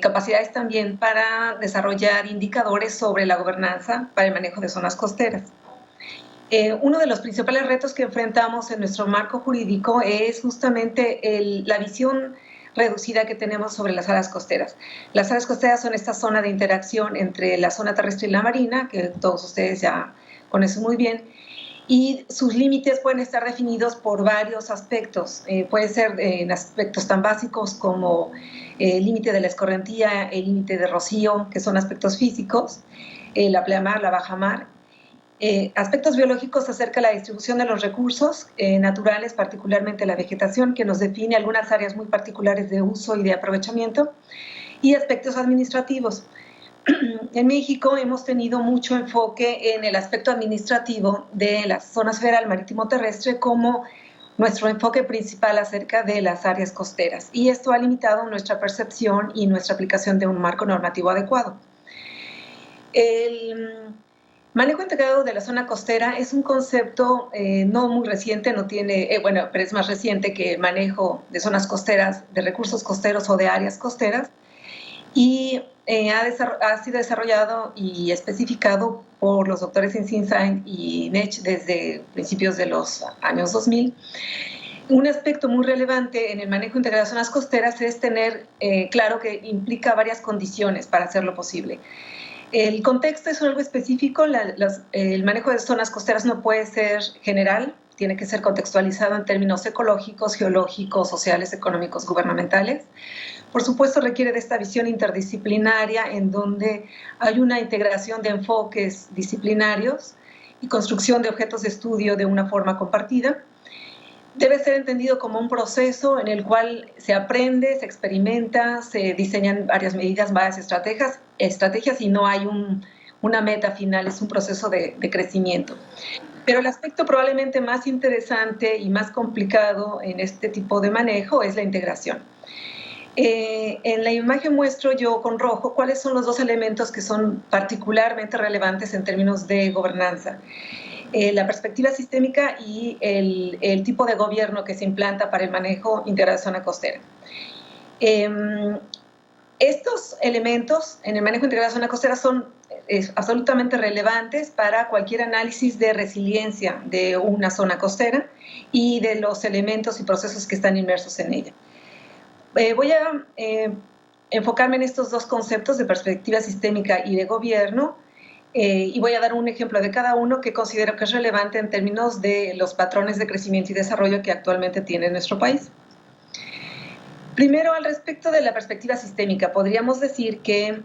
capacidades también para desarrollar indicadores sobre la gobernanza para el manejo de zonas costeras. Uno de los principales retos que enfrentamos en nuestro marco jurídico es justamente la visión reducida que tenemos sobre las áreas costeras. Las áreas costeras son esta zona de interacción entre la zona terrestre y la marina, que todos ustedes ya conocen muy bien, y sus límites pueden estar definidos por varios aspectos. Puede ser en aspectos tan básicos como el límite de la escorrentía, el límite de rocío, que son aspectos físicos, la pleamar, la bajamar. Aspectos biológicos acerca de la distribución de los recursos naturales, particularmente la vegetación, que nos define algunas áreas muy particulares de uso y de aprovechamiento, y aspectos administrativos. En México hemos tenido mucho enfoque en el aspecto administrativo de las zonas federal marítimo terrestre como nuestro enfoque principal acerca de las áreas costeras, y esto ha limitado nuestra percepción y nuestra aplicación de un marco normativo adecuado. El manejo integrado de la zona costera es un concepto no muy reciente, no tiene, pero es más reciente que el manejo de zonas costeras, de recursos costeros o de áreas costeras, y ha sido desarrollado y especificado por los doctores Insigne y Nech desde principios de los años 2000. Un aspecto muy relevante en el manejo integral de zonas costeras es tener claro que implica varias condiciones para hacerlo posible. El contexto es algo específico, el manejo de zonas costeras no puede ser general, tiene que ser contextualizado en términos ecológicos, geológicos, sociales, económicos, gubernamentales. Por supuesto, requiere de esta visión interdisciplinaria en donde hay una integración de enfoques disciplinarios y construcción de objetos de estudio de una forma compartida. Debe ser entendido como un proceso en el cual se aprende, se experimenta, se diseñan varias medidas, varias estrategias y no hay una meta final, es un proceso de crecimiento. Pero el aspecto probablemente más interesante y más complicado en este tipo de manejo es la integración. En la imagen muestro yo con rojo cuáles son los dos elementos que son particularmente relevantes en términos de gobernanza. La perspectiva sistémica y el tipo de gobierno que se implanta para el manejo integral de zona costera. Estos elementos en el manejo integral de zona costera son absolutamente relevantes para cualquier análisis de resiliencia de una zona costera y de los elementos y procesos que están inmersos en ella. Voy a enfocarme en estos dos conceptos de perspectiva sistémica y de gobierno y voy a dar un ejemplo de cada uno que considero que es relevante en términos de los patrones de crecimiento y desarrollo que actualmente tiene nuestro país. Primero, al respecto de la perspectiva sistémica, podríamos decir que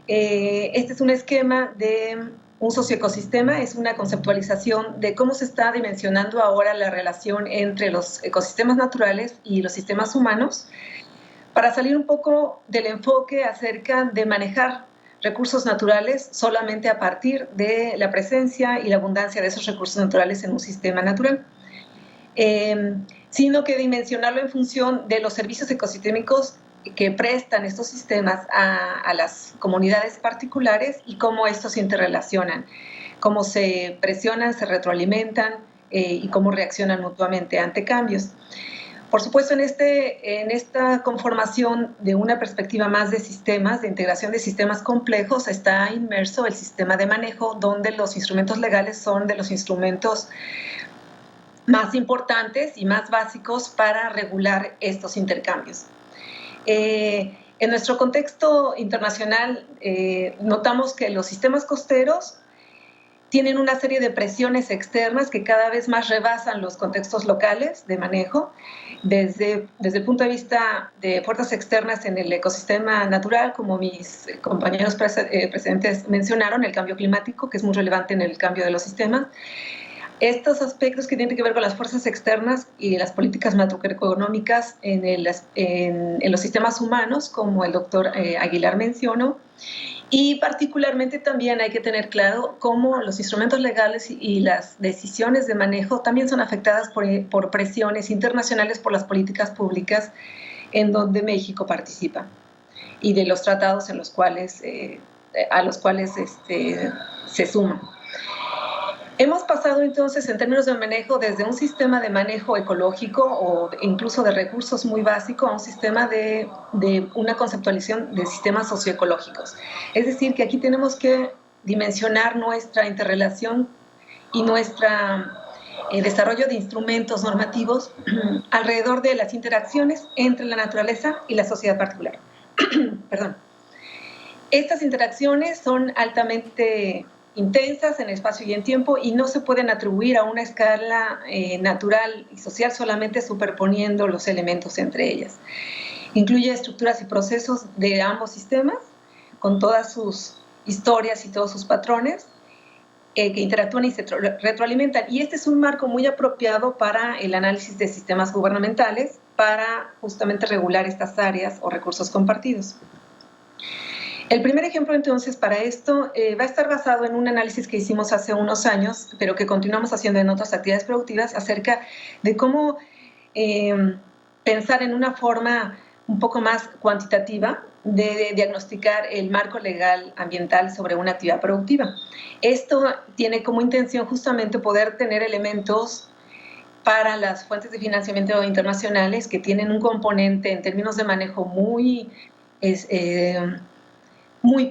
este es un esquema de un socioecosistema, es una conceptualización de cómo se está dimensionando ahora la relación entre los ecosistemas naturales y los sistemas humanos, para salir un poco del enfoque acerca de manejar recursos naturales solamente a partir de la presencia y la abundancia de esos recursos naturales en un sistema natural, sino que dimensionarlo en función de los servicios ecosistémicos que prestan estos sistemas a las comunidades particulares y cómo estos se interrelacionan, cómo se presionan, se retroalimentan y cómo reaccionan mutuamente ante cambios. Por supuesto, en esta conformación de una perspectiva más de sistemas, de integración de sistemas complejos, está inmerso el sistema de manejo, donde los instrumentos legales son de los instrumentos más importantes y más básicos para regular estos intercambios. En nuestro contexto internacional, notamos que los sistemas costeros tienen una serie de presiones externas que cada vez más rebasan los contextos locales de manejo, desde el punto de vista de fuerzas externas en el ecosistema natural, como mis compañeros precedentes mencionaron, el cambio climático, que es muy relevante en el cambio de los sistemas. Estos aspectos que tienen que ver con las fuerzas externas y las políticas macroeconómicas en los sistemas humanos, como el doctor Aguilar mencionó, y particularmente también hay que tener claro cómo los instrumentos legales y las decisiones de manejo también son afectadas por presiones internacionales por las políticas públicas en donde México participa y de los tratados en los cuales, a los cuales se suman. Hemos pasado entonces en términos de manejo desde un sistema de manejo ecológico o incluso de recursos muy básico a un sistema de una conceptualización de sistemas socioecológicos. Es decir, que aquí tenemos que dimensionar nuestra interrelación y nuestro desarrollo de instrumentos normativos alrededor de las interacciones entre la naturaleza y la sociedad particular. Perdón. Estas interacciones son altamente intensas en espacio y en tiempo y no se pueden atribuir a una escala natural y social solamente superponiendo los elementos entre ellas. Incluye estructuras y procesos de ambos sistemas con todas sus historias y todos sus patrones que interactúan y se retroalimentan. Y este es un marco muy apropiado para el análisis de sistemas gubernamentales para justamente regular estas áreas o recursos compartidos. El primer ejemplo, entonces, para esto va a estar basado en un análisis que hicimos hace unos años, pero que continuamos haciendo en otras actividades productivas, acerca de cómo pensar en una forma un poco más cuantitativa de diagnosticar el marco legal ambiental sobre una actividad productiva. Esto tiene como intención justamente poder tener elementos para las fuentes de financiamiento internacionales que tienen un componente en términos de manejo muy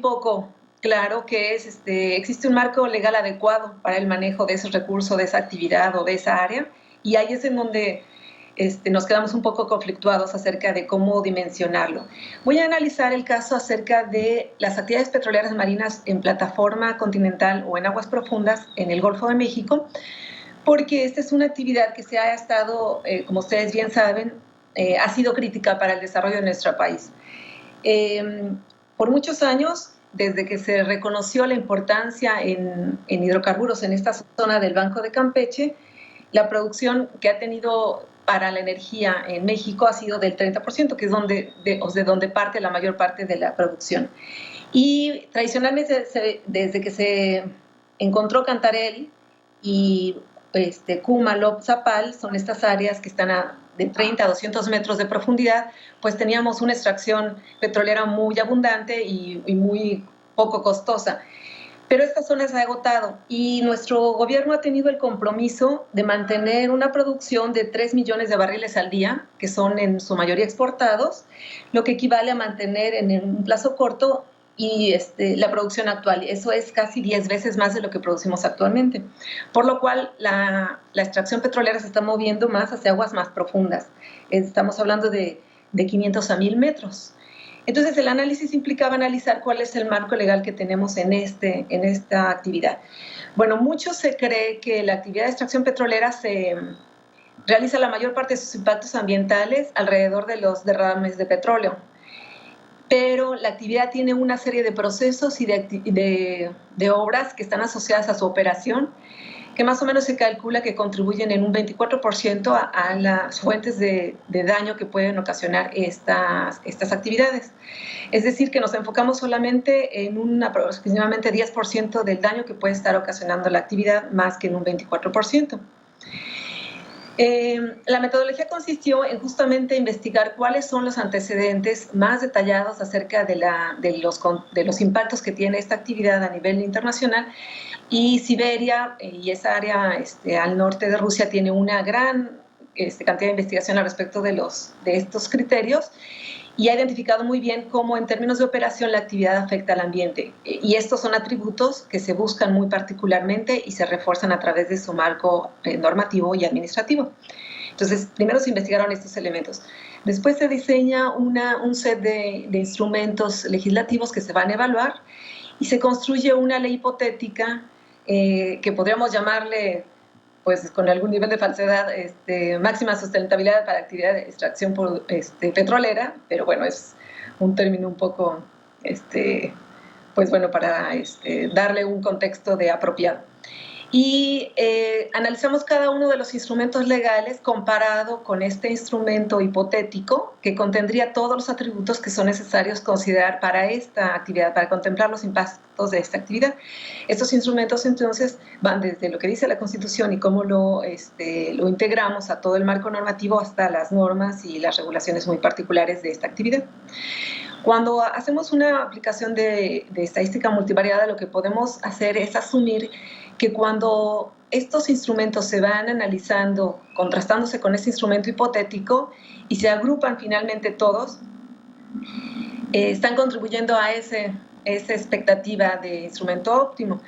poco claro, que es existe un marco legal adecuado para el manejo de esos recursos, de esa actividad o de esa área, y ahí es en donde nos quedamos un poco conflictuados acerca de cómo dimensionarlo. Voy a analizar el caso acerca de las actividades petroleras marinas en plataforma continental o en aguas profundas en el Golfo de México, porque esta es una actividad que se ha estado, como ustedes bien saben, ha sido crítica para el desarrollo de nuestro país. Por muchos años, desde que se reconoció la importancia en hidrocarburos en esta zona del Banco de Campeche, la producción que ha tenido para la energía en México ha sido del 30%, que es de donde parte la mayor parte de la producción. Y tradicionalmente, desde que se encontró Cantarell y Cumalop, Zapal, son estas áreas que están de 30 a 200 metros de profundidad, pues teníamos una extracción petrolera muy abundante y muy poco costosa. Pero esta zona se ha agotado y nuestro gobierno ha tenido el compromiso de mantener una producción de 3 millones de barriles al día, que son en su mayoría exportados, lo que equivale a mantener en un plazo corto y la producción actual. Eso es casi 10 veces más de lo que producimos actualmente. Por lo cual, la extracción petrolera se está moviendo más hacia aguas más profundas. Estamos hablando de 500 a 1000 metros. Entonces, el análisis implicaba analizar cuál es el marco legal que tenemos en esta actividad. Bueno, mucho se cree que la actividad de extracción petrolera se realiza la mayor parte de sus impactos ambientales alrededor de los derrames de petróleo. Pero la actividad tiene una serie de procesos y de obras que están asociadas a su operación, que más o menos se calcula que contribuyen en un 24% a las fuentes de daño que pueden ocasionar estas actividades. Es decir, que nos enfocamos solamente en un aproximadamente 10% del daño que puede estar ocasionando la actividad, más que en un 24%. La metodología consistió en justamente investigar cuáles son los antecedentes más detallados acerca de los impactos que tiene esta actividad a nivel internacional, y Siberia y esa área al norte de Rusia tiene una gran cantidad de investigación al respecto de estos criterios, y ha identificado muy bien cómo en términos de operación la actividad afecta al ambiente. Y estos son atributos que se buscan muy particularmente y se refuerzan a través de su marco normativo y administrativo. Entonces, primero se investigaron estos elementos. Después se diseña un set de instrumentos legislativos que se van a evaluar y se construye una ley hipotética que podríamos llamarle, pues con algún nivel de falsedad, máxima sustentabilidad para actividad de extracción petrolera, pero bueno, es un término un poco, pues bueno, para darle un contexto de apropiado. Y analizamos cada uno de los instrumentos legales comparado con este instrumento hipotético que contendría todos los atributos que son necesarios considerar para esta actividad, para contemplar los impactos de esta actividad. Estos instrumentos entonces van desde lo que dice la Constitución y cómo lo integramos a todo el marco normativo hasta las normas y las regulaciones muy particulares de esta actividad. Cuando hacemos una aplicación de estadística multivariada, lo que podemos hacer es asumir que cuando estos instrumentos se van analizando, contrastándose con este instrumento hipotético y se agrupan finalmente todos, están contribuyendo a esa expectativa de instrumento óptimo.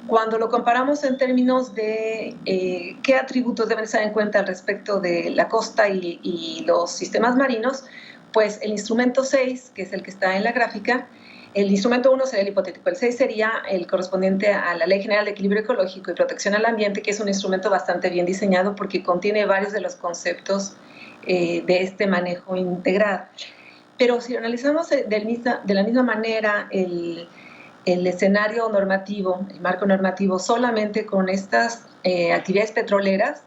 Cuando lo comparamos en términos de qué atributos deben estar en cuenta al respecto de la costa y los sistemas marinos, pues el instrumento 6, que es el que está en la gráfica, El instrumento 1 sería el hipotético, el 6 sería el correspondiente a la Ley General de Equilibrio Ecológico y Protección al Ambiente, que es un instrumento bastante bien diseñado porque contiene varios de los conceptos de este manejo integrado. Pero si analizamos de la misma manera el escenario normativo, el marco normativo, solamente con estas actividades petroleras,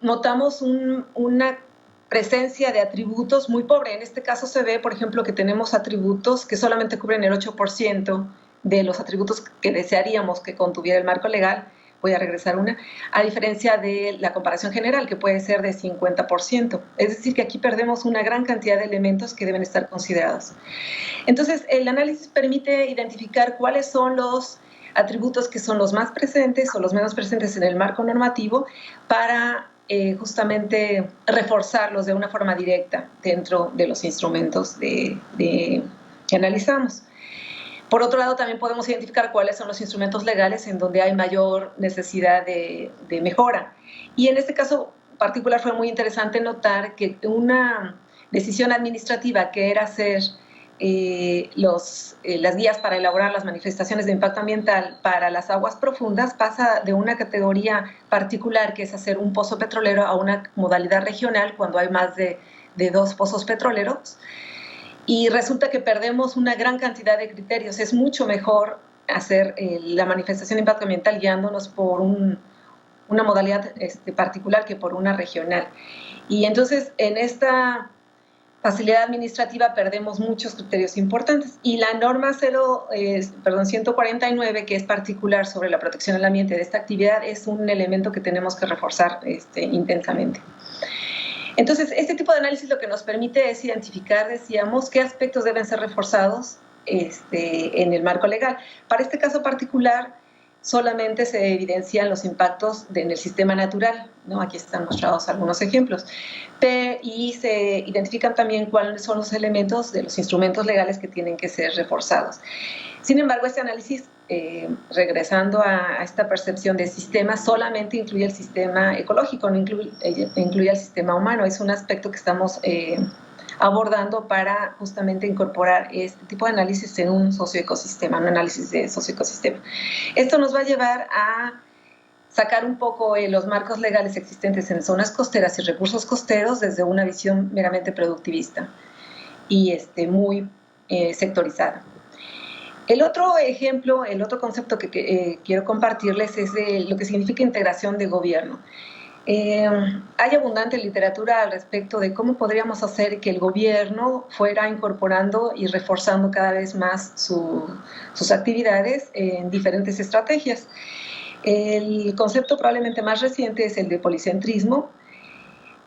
notamos una presencia de atributos muy pobre. En este caso se ve, por ejemplo, que tenemos atributos que solamente cubren el 8% de los atributos que desearíamos que contuviera el marco legal. Voy a regresar a diferencia de la comparación general, que puede ser de 50%. Es decir, que aquí perdemos una gran cantidad de elementos que deben estar considerados. Entonces, el análisis permite identificar cuáles son los atributos que son los más presentes o los menos presentes en el marco normativo para justamente reforzarlos de una forma directa dentro de los instrumentos que analizamos. Por otro lado, también podemos identificar cuáles son los instrumentos legales en donde hay mayor necesidad de mejora. Y en este caso particular fue muy interesante notar que una decisión administrativa que era hacer las guías para elaborar las manifestaciones de impacto ambiental para las aguas profundas pasa de una categoría particular, que es hacer un pozo petrolero, a una modalidad regional cuando hay más de 2 pozos petroleros. Y resulta que perdemos una gran cantidad de criterios. Es mucho mejor hacer la manifestación de impacto ambiental guiándonos por una modalidad particular que por una regional. Y entonces en esta facilidad administrativa perdemos muchos criterios importantes. Y la norma 149, que es particular sobre la protección del ambiente de esta actividad, es un elemento que tenemos que reforzar intensamente. Entonces, este tipo de análisis lo que nos permite es identificar, decíamos, qué aspectos deben ser reforzados en el marco legal. Para este caso particular, solamente se evidencian los impactos en el sistema natural, ¿no? Aquí están mostrados algunos ejemplos. Y se identifican también cuáles son los elementos de los instrumentos legales que tienen que ser reforzados. Sin embargo, este análisis, regresando a esta percepción de sistema, solamente incluye el sistema ecológico, no incluye el sistema humano. Es un aspecto que estamos abordando para justamente incorporar este tipo de análisis en un socioecosistema, un análisis de socioecosistema. Esto nos va a llevar a sacar un poco los marcos legales existentes en zonas costeras y recursos costeros desde una visión meramente productivista y muy sectorizada. El otro ejemplo, el otro concepto que quiero compartirles es lo que significa integración de gobierno. Hay abundante literatura al respecto de cómo podríamos hacer que el gobierno fuera incorporando y reforzando cada vez más sus actividades en diferentes estrategias. El concepto probablemente más reciente es el de policentrismo,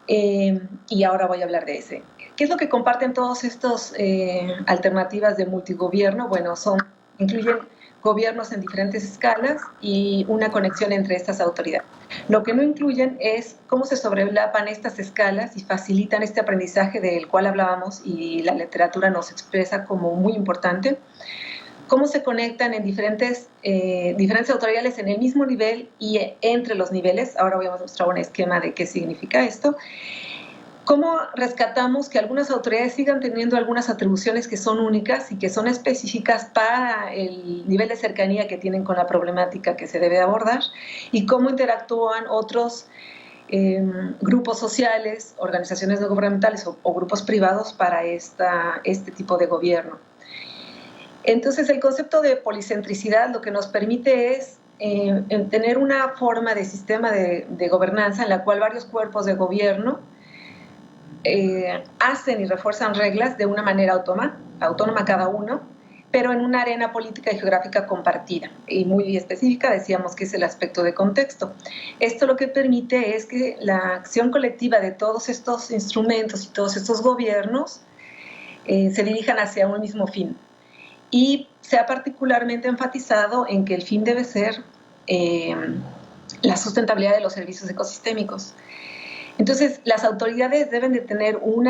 y ahora voy a hablar de ese. ¿Qué es lo que comparten todas estas alternativas de multigobierno? Bueno, incluyen gobiernos en diferentes escalas y una conexión entre estas autoridades. Lo que no incluyen es cómo se sobrelapan estas escalas y facilitan este aprendizaje del cual hablábamos y la literatura nos expresa como muy importante. Cómo se conectan en diferentes autoridades en el mismo nivel y entre los niveles. Ahora voy a mostrar un esquema de qué significa esto. ¿Cómo rescatamos que algunas autoridades sigan teniendo algunas atribuciones que son únicas y que son específicas para el nivel de cercanía que tienen con la problemática que se debe abordar? Y cómo interactúan otros grupos sociales, organizaciones no gubernamentales o grupos privados para este tipo de gobierno. Entonces, el concepto de policentricidad lo que nos permite es tener una forma de sistema de gobernanza en la cual varios cuerpos de gobierno hacen y refuerzan reglas de una manera autónoma cada uno, pero en una arena política y geográfica compartida y muy específica. Decíamos que es el aspecto de contexto. Esto lo que permite es que la acción colectiva de todos estos instrumentos y todos estos gobiernos se dirijan hacia un mismo fin. Y se ha particularmente enfatizado en que el fin debe ser la sustentabilidad de los servicios ecosistémicos. Entonces, las autoridades deben de tener un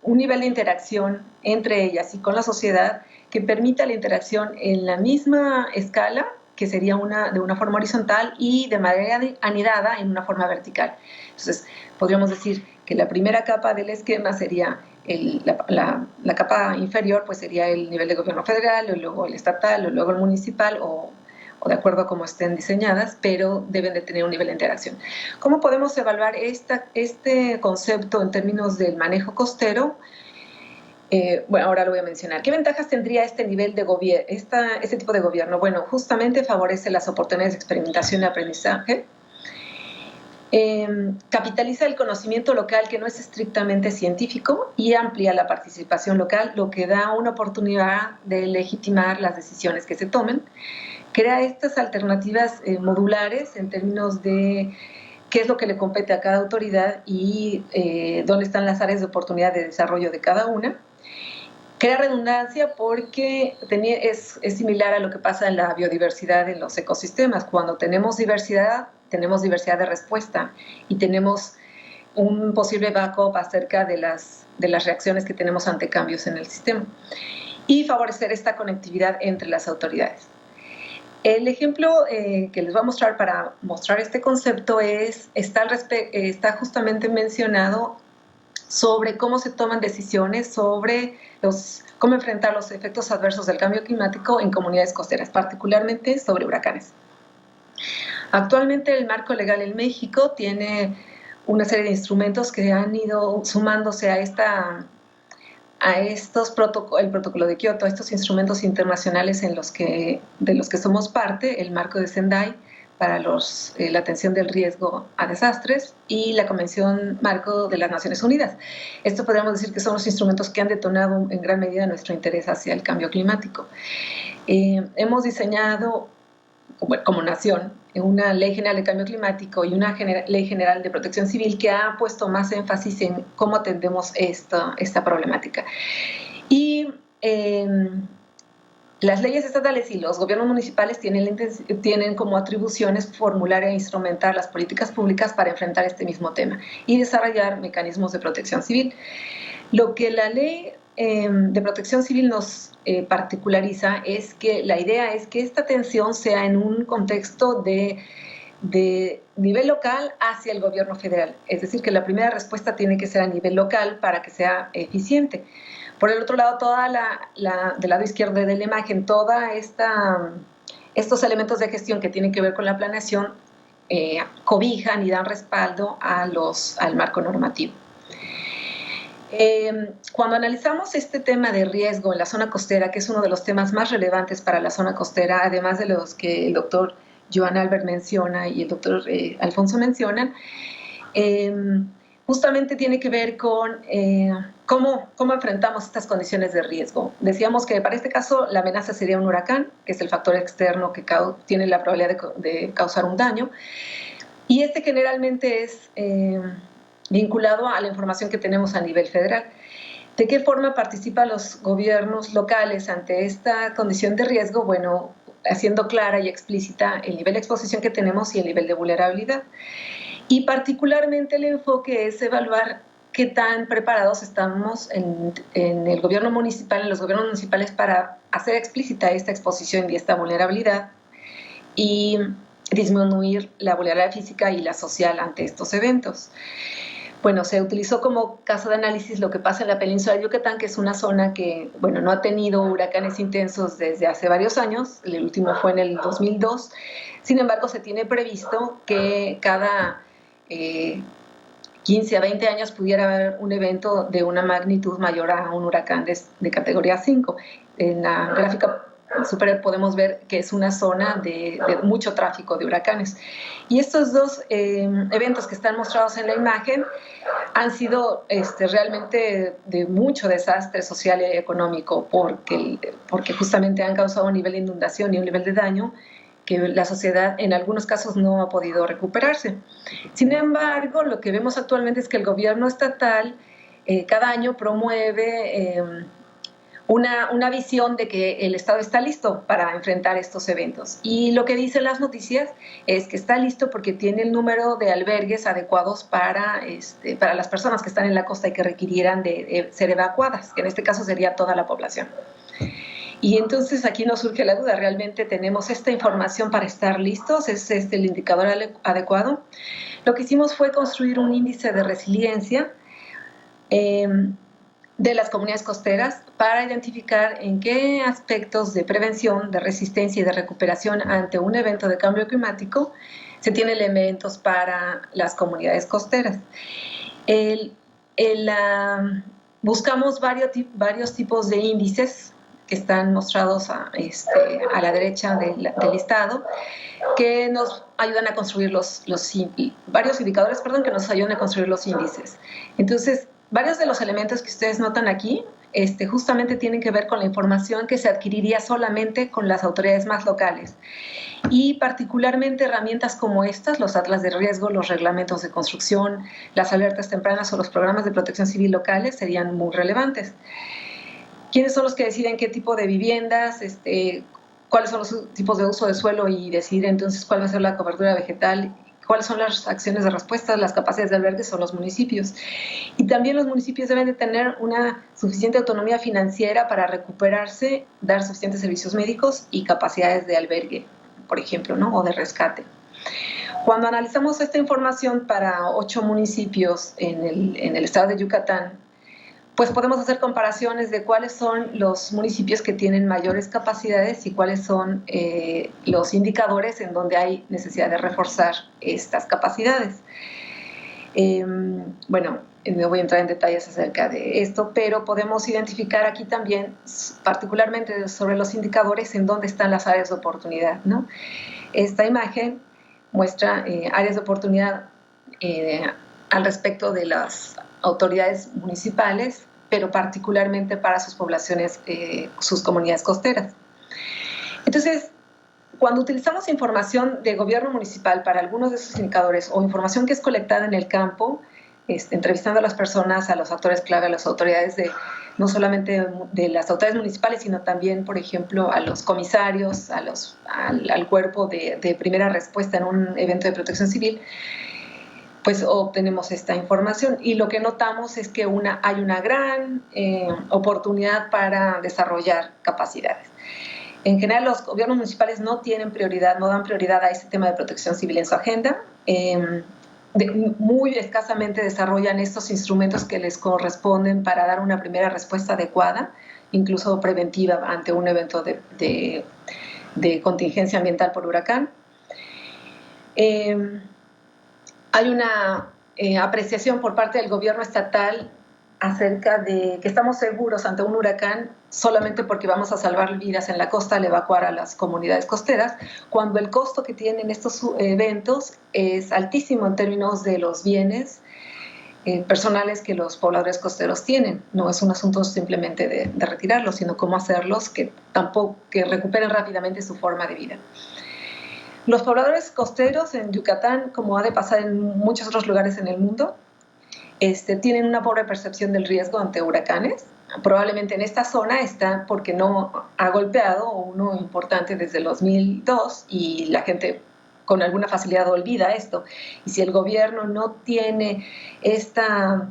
nivel de interacción entre ellas y con la sociedad que permita la interacción en la misma escala, que sería de una forma horizontal, y de manera anidada en una forma vertical. Entonces, podríamos decir que la primera capa del esquema sería la capa inferior pues sería el nivel de gobierno federal, o luego el estatal, o luego el municipal, o de acuerdo a cómo estén diseñadas, pero deben de tener un nivel de interacción. ¿Cómo podemos evaluar este concepto en términos del manejo costero? Bueno, ahora lo voy a mencionar. ¿Qué ventajas tendría este nivel de gobierno, este tipo de gobierno? Bueno, justamente favorece las oportunidades de experimentación y aprendizaje. Capitaliza el conocimiento local que no es estrictamente científico y amplía la participación local, lo que da una oportunidad de legitimar las decisiones que se tomen. Crea estas alternativas modulares en términos de qué es lo que le compete a cada autoridad y dónde están las áreas de oportunidad de desarrollo de cada una. Crea redundancia porque es similar a lo que pasa en la biodiversidad en los ecosistemas. Cuando tenemos diversidad de respuesta y tenemos un posible backup acerca de las reacciones que tenemos ante cambios en el sistema. Y favorecer esta conectividad entre las autoridades. El ejemplo que les voy a mostrar para mostrar este concepto está justamente mencionado sobre cómo se toman decisiones sobre cómo enfrentar los efectos adversos del cambio climático en comunidades costeras, particularmente sobre huracanes. Actualmente el marco legal en México tiene una serie de instrumentos que han ido sumándose a el protocolo de Kioto, a estos instrumentos internacionales de los que somos parte, el marco de Sendai para la atención del riesgo a desastres y la Convención Marco de las Naciones Unidas. Esto podríamos decir que son los instrumentos que han detonado en gran medida nuestro interés hacia el cambio climático. Hemos diseñado como nación una Ley General de Cambio Climático y una Ley General de Protección Civil que ha puesto más énfasis en cómo atendemos esta problemática. Y las leyes estatales y los gobiernos municipales tienen como atribuciones formular e instrumentar las políticas públicas para enfrentar este mismo tema y desarrollar mecanismos de protección civil. Lo que la ley de protección civil nos particulariza es que la idea es que esta atención sea en un contexto de nivel local hacia el gobierno federal. Es decir, que la primera respuesta tiene que ser a nivel local para que sea eficiente. Por el otro lado, del lado izquierdo de la imagen, estos elementos de gestión que tienen que ver con la planeación cobijan y dan respaldo al marco normativo. Cuando analizamos este tema de riesgo en la zona costera, que es uno de los temas más relevantes para la zona costera, además de los que el doctor Joan Albert menciona y el doctor Alfonso mencionan, justamente tiene que ver con cómo enfrentamos estas condiciones de riesgo. Decíamos que para este caso la amenaza sería un huracán, que es el factor externo que tiene la probabilidad de causar un daño, y este generalmente es vinculado a la información que tenemos a nivel federal. ¿De qué forma participan los gobiernos locales ante esta condición de riesgo? Bueno, haciendo clara y explícita el nivel de exposición que tenemos y el nivel de vulnerabilidad. Y particularmente el enfoque es evaluar qué tan preparados estamos en el gobierno municipal, en los gobiernos municipales, para hacer explícita esta exposición y esta vulnerabilidad y disminuir la vulnerabilidad física y la social ante estos eventos. Bueno, se utilizó como caso de análisis lo que pasa en la península de Yucatán, que es una zona que, bueno, no ha tenido huracanes intensos desde hace varios años. El último fue en el 2002. Sin embargo, se tiene previsto que cada 15 a 20 años pudiera haber un evento de una magnitud mayor a un huracán de categoría 5. En la gráfica superior podemos ver que es una zona de mucho tráfico de huracanes. Y estos dos eventos que están mostrados en la imagen han sido realmente de mucho desastre social y económico porque justamente han causado un nivel de inundación y un nivel de daño que la sociedad en algunos casos no ha podido recuperarse. Sin embargo, lo que vemos actualmente es que el gobierno estatal cada año promueve una visión de que el Estado está listo para enfrentar estos eventos. Y lo que dicen las noticias es que está listo porque tiene el número de albergues adecuados para las personas que están en la costa y que requirieran de ser evacuadas, que en este caso sería toda la población. Y entonces aquí nos surge la duda, ¿realmente tenemos esta información para estar listos? ¿Es este el indicador adecuado? Lo que hicimos fue construir un índice de resiliencia de las comunidades costeras para identificar en qué aspectos de prevención, de resistencia y de recuperación ante un evento de cambio climático se tienen elementos para las comunidades costeras. Buscamos varios tipos de índices que están mostrados a la derecha del listado, que nos ayudan a construir varios indicadores, que nos ayudan a construir los índices. Entonces, varios de los elementos que ustedes notan aquí justamente tienen que ver con la información que se adquiriría solamente con las autoridades más locales. Y particularmente herramientas como estas, los atlas de riesgo, los reglamentos de construcción, las alertas tempranas o los programas de protección civil locales serían muy relevantes. ¿Quiénes son los que deciden qué tipo de viviendas, cuáles son los tipos de uso de suelo y decidir entonces cuál va a ser la cobertura vegetal, cuáles son las acciones de respuesta, las capacidades de albergue? Son los municipios. Y también los municipios deben de tener una suficiente autonomía financiera para recuperarse, dar suficientes servicios médicos y capacidades de albergue, por ejemplo, ¿no? O de rescate. Cuando analizamos esta información para 8 municipios en el estado de Yucatán, pues podemos hacer comparaciones de cuáles son los municipios que tienen mayores capacidades y cuáles son los indicadores en donde hay necesidad de reforzar estas capacidades. Bueno, no voy a entrar en detalles acerca de esto, pero podemos identificar aquí también, particularmente sobre los indicadores, en dónde están las áreas de oportunidad, ¿no? Esta imagen muestra áreas de oportunidad al respecto de las autoridades municipales, pero particularmente para sus poblaciones, sus comunidades costeras. Entonces, cuando utilizamos información de gobierno municipal para algunos de esos indicadores o información que es colectada en el campo, entrevistando a las personas, a los actores clave, a las autoridades no solamente de las autoridades municipales, sino también, por ejemplo, a los comisarios, al cuerpo de primera respuesta en un evento de protección civil, pues obtenemos esta información. Y lo que notamos es que hay una gran oportunidad para desarrollar capacidades. En general, los gobiernos municipales no dan prioridad a este tema de protección civil en su agenda. Muy escasamente desarrollan estos instrumentos que les corresponden para dar una primera respuesta adecuada, incluso preventiva ante un evento de contingencia ambiental por huracán. Hay una apreciación por parte del gobierno estatal acerca de que estamos seguros ante un huracán solamente porque vamos a salvar vidas en la costa al evacuar a las comunidades costeras, cuando el costo que tienen estos eventos es altísimo en términos de los bienes personales que los pobladores costeros tienen. No es un asunto simplemente de retirarlos, sino cómo hacerlos que recuperen rápidamente su forma de vida. Los pobladores costeros en Yucatán, como ha de pasar en muchos otros lugares en el mundo, tienen una pobre percepción del riesgo ante huracanes. Probablemente en esta zona está porque no ha golpeado uno importante desde el 2002 y la gente con alguna facilidad olvida esto. Y si el gobierno no tiene esta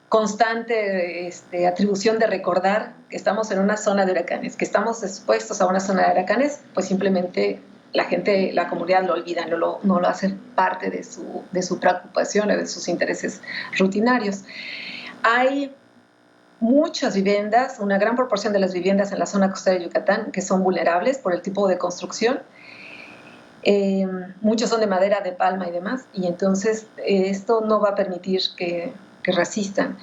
constante atribución de recordar que estamos en una zona de huracanes, que estamos expuestos a una zona de huracanes, pues simplemente la comunidad lo olvida, no lo hace parte de su preocupación o de sus intereses rutinarios. Hay muchas viviendas, una gran proporción de las viviendas en la zona costera de Yucatán que son vulnerables por el tipo de construcción. Muchos son de madera, de palma y demás, y entonces esto no va a permitir que resistan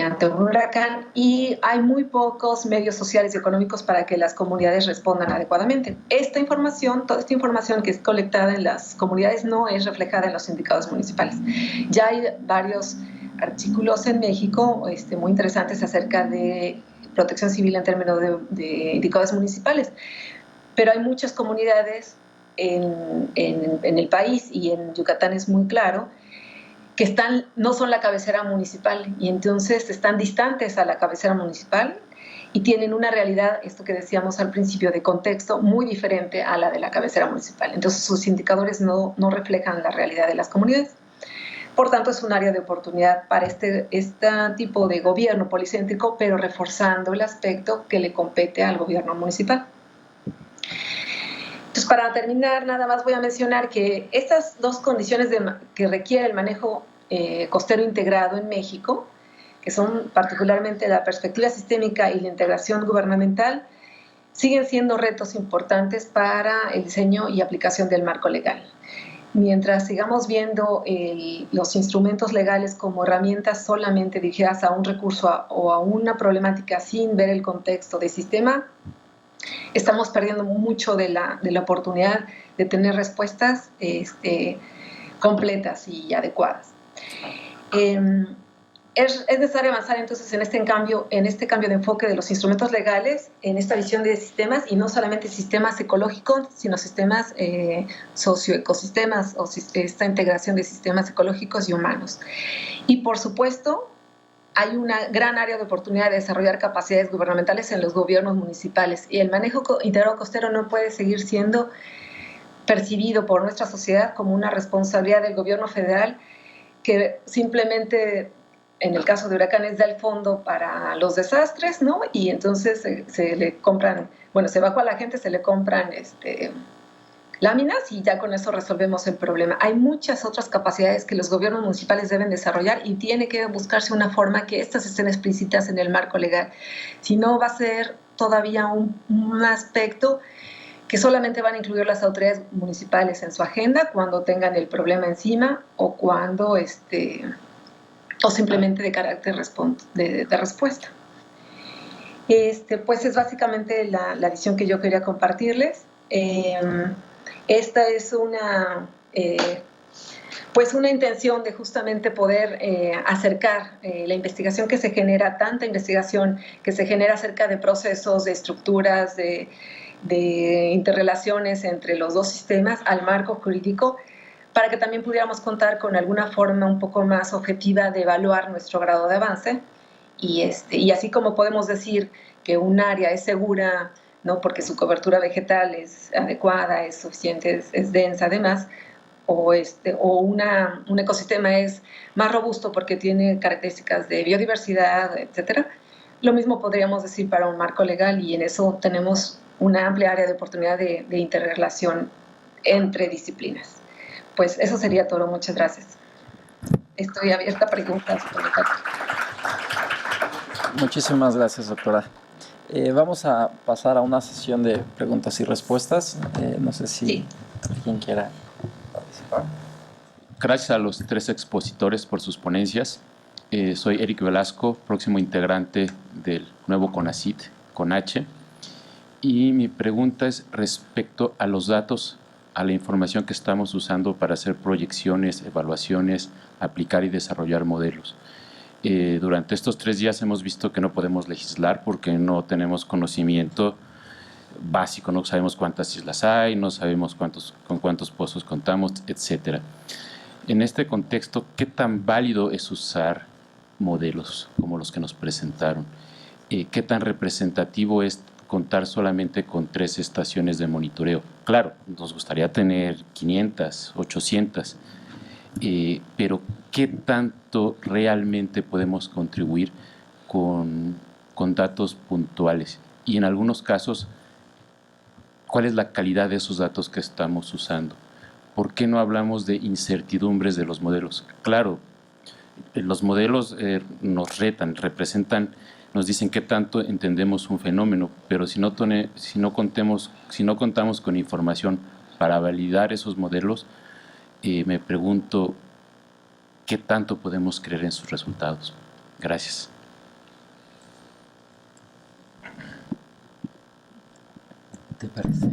ante un huracán, y hay muy pocos medios sociales y económicos para que las comunidades respondan adecuadamente. Toda esta información que es colectada en las comunidades no es reflejada en los indicadores municipales. Ya hay varios artículos en México muy interesantes acerca de protección civil en términos de indicadores municipales, pero hay muchas comunidades en el país, y en Yucatán es muy claro, que no son la cabecera municipal, y entonces están distantes a la cabecera municipal y tienen una realidad, esto que decíamos al principio, de contexto muy diferente a la de la cabecera municipal. Entonces sus indicadores no reflejan la realidad de las comunidades. Por tanto, es un área de oportunidad para este tipo de gobierno policéntrico, pero reforzando el aspecto que le compete al gobierno municipal. Entonces, para terminar, nada más voy a mencionar que estas dos condiciones que requiere el manejo costero integrado en México que son particularmente la perspectiva sistémica y la integración gubernamental, siguen siendo retos importantes para el diseño y aplicación del marco legal. Mientras sigamos viendo los instrumentos legales como herramientas solamente dirigidas a un recurso o a una problemática sin ver el contexto del sistema, estamos perdiendo mucho de la oportunidad de tener respuestas completas y adecuadas. Es necesario avanzar entonces en este cambio de enfoque de los instrumentos legales, en esta visión de sistemas, y no solamente sistemas ecológicos, sino sistemas socioecosistemas, o esta integración de sistemas ecológicos y humanos. Y por supuesto, hay una gran área de oportunidad de desarrollar capacidades gubernamentales en los gobiernos municipales, y el manejo integrado costero no puede seguir siendo percibido por nuestra sociedad como una responsabilidad del gobierno federal, que simplemente, en el caso de huracanes, da el fondo para los desastres, ¿no? Y entonces se le compran, bueno, se evacúa a la gente, se le compran láminas y ya con eso resolvemos el problema. Hay muchas otras capacidades que los gobiernos municipales deben desarrollar y tiene que buscarse una forma que estas estén explícitas en el marco legal. Si no, va a ser todavía un aspecto que solamente van a incluir las autoridades municipales en su agenda cuando tengan el problema encima o cuando o simplemente de carácter de respuesta. Pues es básicamente la visión que yo quería compartirles. Esta es una intención de justamente poder acercar la investigación que se genera, tanta investigación que se genera acerca de procesos, de estructuras, de interrelaciones entre los dos sistemas al marco jurídico, para que también pudiéramos contar con alguna forma un poco más objetiva de evaluar nuestro grado de avance. Y así como podemos decir que un área es segura, ¿no?, porque su cobertura vegetal es adecuada, es suficiente, es densa además, o un ecosistema es más robusto porque tiene características de biodiversidad, etc. Lo mismo podríamos decir para un marco legal, y en eso tenemos una amplia área de oportunidad de interrelación entre disciplinas. Pues eso sería todo. Muchas gracias. Estoy abierta a preguntas. Muchísimas gracias, doctora. Vamos a pasar a una sesión de preguntas y respuestas. No sé si alguien quiera participar. Gracias a los tres expositores por sus ponencias. Soy Eric Velasco, próximo integrante del nuevo CONACYT, CONACHE. Y mi pregunta es respecto a los datos, a la información que estamos usando para hacer proyecciones, evaluaciones, aplicar y desarrollar modelos. Durante estos 3 días hemos visto que no podemos legislar porque no tenemos conocimiento básico, no sabemos cuántas islas hay, no sabemos con cuántos pozos contamos, etcétera. En este contexto, ¿qué tan válido es usar modelos como los que nos presentaron? ¿Qué tan representativo es contar solamente con 3 estaciones de monitoreo? Claro, nos gustaría tener 500, 800, pero ¿qué tanto realmente podemos contribuir con datos puntuales? Y en algunos casos, ¿cuál es la calidad de esos datos que estamos usando? ¿Por qué no hablamos de incertidumbres de los modelos? Claro, los modelos nos retan, representan, nos dicen qué tanto entendemos un fenómeno, pero si no contamos con información para validar esos modelos, me pregunto qué tanto podemos creer en sus resultados. Gracias. ¿Te parece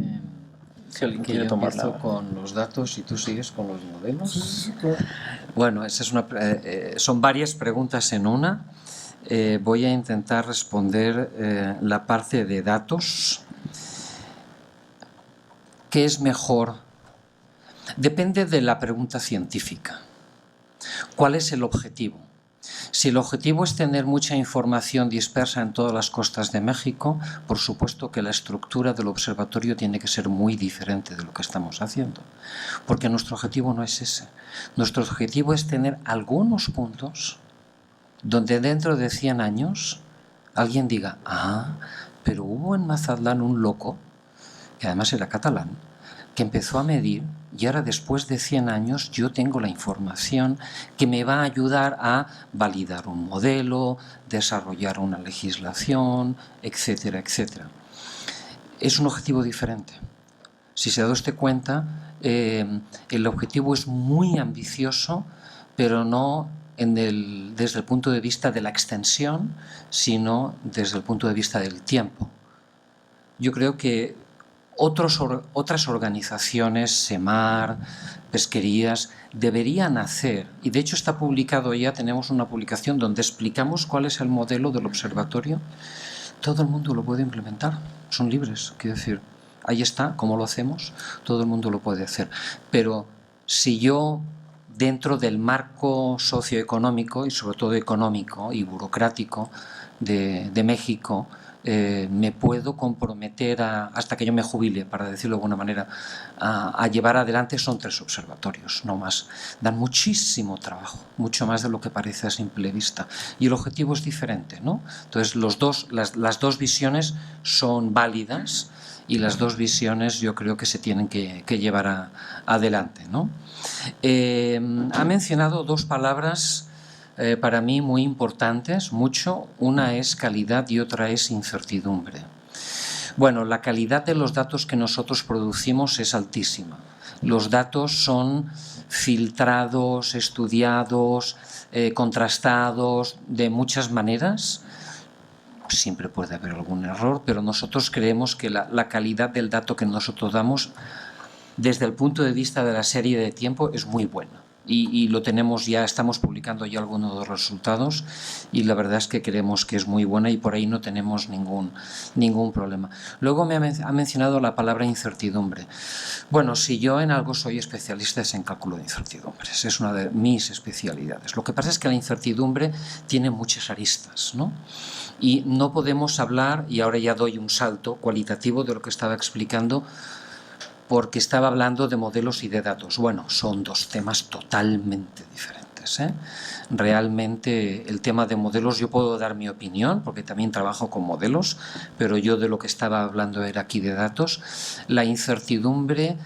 Si alguien que quiere yo tomar empiezo la... con los datos y tú sigues con los modelos? Sí, claro. Bueno, esa es son varias preguntas en una. Voy a intentar responder la parte de datos. ¿Qué es mejor? Depende de la pregunta científica. ¿Cuál es el objetivo? Si el objetivo es tener mucha información dispersa en todas las costas de México, por supuesto que la estructura del observatorio tiene que ser muy diferente de lo que estamos haciendo, porque nuestro objetivo no es ese. Nuestro objetivo es tener algunos puntos donde dentro de 100 años alguien diga, pero hubo en Mazatlán un loco, que además era catalán, que empezó a medir y ahora después de 100 años yo tengo la información que me va a ayudar a validar un modelo, desarrollar una legislación, etcétera, etcétera. Es un objetivo diferente. Si se da usted cuenta, el objetivo es muy ambicioso, pero no desde el punto de vista de la extensión, sino desde el punto de vista del tiempo. Yo creo que otras organizaciones, SEMAR, pesquerías, deberían hacer, y de hecho está publicado ya, tenemos una publicación donde explicamos cuál es el modelo del observatorio. Todo el mundo lo puede implementar, son libres, quiero decir, ahí está, cómo lo hacemos, todo el mundo lo puede hacer. Pero si yo, dentro del marco socioeconómico y sobre todo económico y burocrático de México, me puedo comprometer hasta que yo me jubile, para decirlo de alguna manera, a llevar adelante, son 3 observatorios, no más. Dan muchísimo trabajo, mucho más de lo que parece a simple vista. Y el objetivo es diferente, ¿no? Entonces, las dos visiones son válidas y las 2 visiones yo creo que se tienen que llevar adelante, ¿no? Ha mencionado 2 palabras para mí muy importantes, mucho. Una es calidad y otra es incertidumbre. Bueno, la calidad de los datos que nosotros producimos es altísima. Los datos son filtrados, estudiados, contrastados de muchas maneras. Siempre puede haber algún error, pero nosotros creemos que la calidad del dato que nosotros damos, desde el punto de vista de la serie de tiempo, es muy buena. Y lo tenemos ya, estamos publicando ya algunos de los resultados y la verdad es que creemos que es muy buena y por ahí no tenemos ningún problema. Luego ha mencionado la palabra incertidumbre. Bueno, si yo en algo soy especialista es en cálculo de incertidumbres, es una de mis especialidades. Lo que pasa es que la incertidumbre tiene muchas aristas, ¿no? Y no podemos hablar, y ahora ya doy un salto cualitativo de lo que estaba explicando, porque estaba hablando de modelos y de datos. Bueno, son 2 temas totalmente diferentes, ¿eh? Realmente el tema de modelos, yo puedo dar mi opinión, porque también trabajo con modelos, pero yo de lo que estaba hablando era aquí de datos. La incertidumbre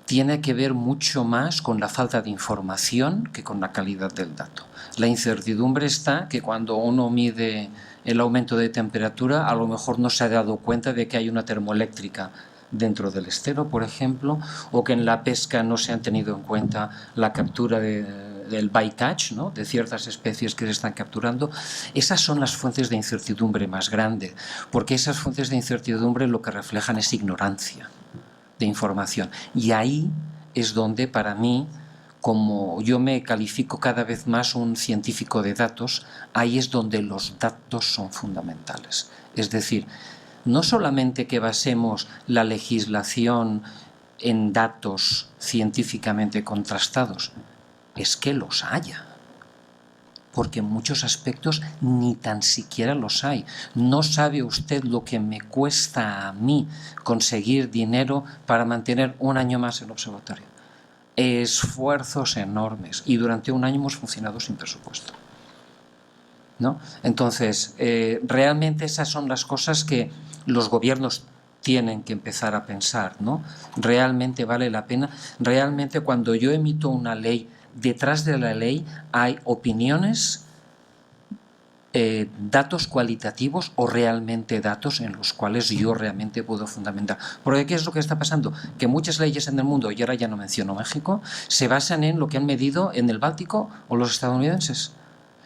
tiene que ver mucho más con la falta de información que con la calidad del dato. La incertidumbre está que cuando uno mide el aumento de temperatura, a lo mejor no se ha dado cuenta de que hay una termoeléctrica dentro del estero, por ejemplo, o que en la pesca no se han tenido en cuenta la captura del bycatch, ¿no?, de ciertas especies que se están capturando. Esas son las fuentes de incertidumbre más grandes, porque esas fuentes de incertidumbre lo que reflejan es ignorancia de información. Y ahí es donde, para mí, como yo me califico cada vez más un científico de datos, ahí es donde los datos son fundamentales. Es decir, no solamente que basemos la legislación en datos científicamente contrastados, es que los haya. Porque en muchos aspectos ni tan siquiera los hay. No sabe usted lo que me cuesta a mí conseguir dinero para mantener un año más el observatorio. Esfuerzos enormes. Y durante un año hemos funcionado sin presupuesto, ¿no? Entonces, realmente esas son las cosas que los gobiernos tienen que empezar a pensar, ¿no? ¿Realmente vale la pena? Realmente cuando yo emito una ley, detrás de la ley hay opiniones, datos cualitativos o realmente datos en los cuales yo realmente puedo fundamentar. Porque ¿qué es lo que está pasando? Que muchas leyes en el mundo, y ahora ya no menciono México, se basan en lo que han medido en el Báltico o los estadounidenses.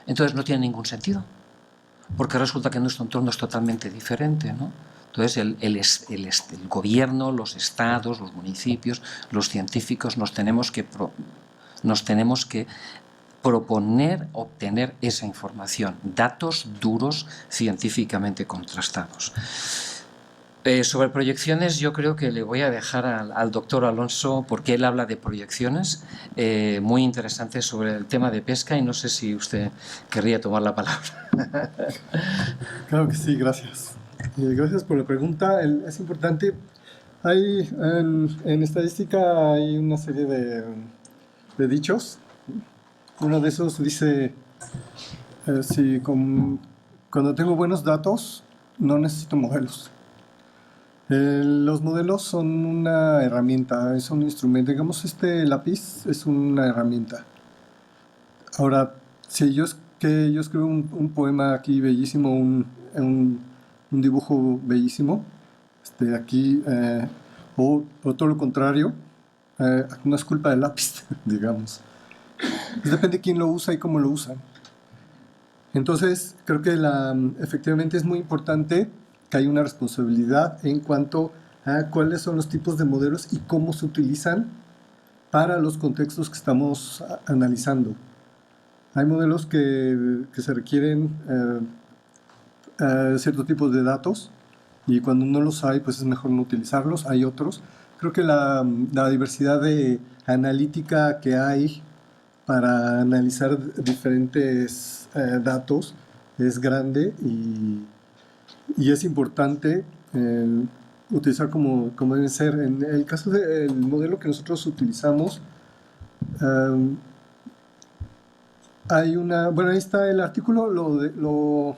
Entonces no tiene ningún sentido, porque resulta que nuestro entorno es totalmente diferente, ¿no? Entonces el gobierno, los estados, los municipios, los científicos nos tenemos que proponer obtener esa información, datos duros científicamente contrastados. Sobre proyecciones, yo creo que le voy a dejar al doctor Alonso, porque él habla de proyecciones muy interesantes sobre el tema de pesca, y no sé si usted querría tomar la palabra. Claro que sí, gracias. Gracias por la pregunta. Es importante. En estadística hay una serie de dichos. Uno de esos dice, cuando tengo buenos datos, no necesito modelos. Los modelos son una herramienta, es un instrumento. Digamos, este lápiz es una herramienta. Ahora, si yo escribo un poema aquí bellísimo, un dibujo bellísimo, aquí, o todo lo contrario, no es culpa del lápiz, digamos. Pues depende de quién lo usa y cómo lo usa. Entonces, creo que efectivamente es muy importante que haya una responsabilidad en cuanto a cuáles son los tipos de modelos y cómo se utilizan para los contextos que estamos analizando. Hay modelos que se requieren ciertos tipos de datos y cuando no los hay, pues es mejor no utilizarlos. Hay otros. Creo que la diversidad de analítica que hay para analizar diferentes datos es grande y es importante utilizar como deben ser. En el caso del modelo que nosotros utilizamos, hay bueno, ahí está el artículo, lo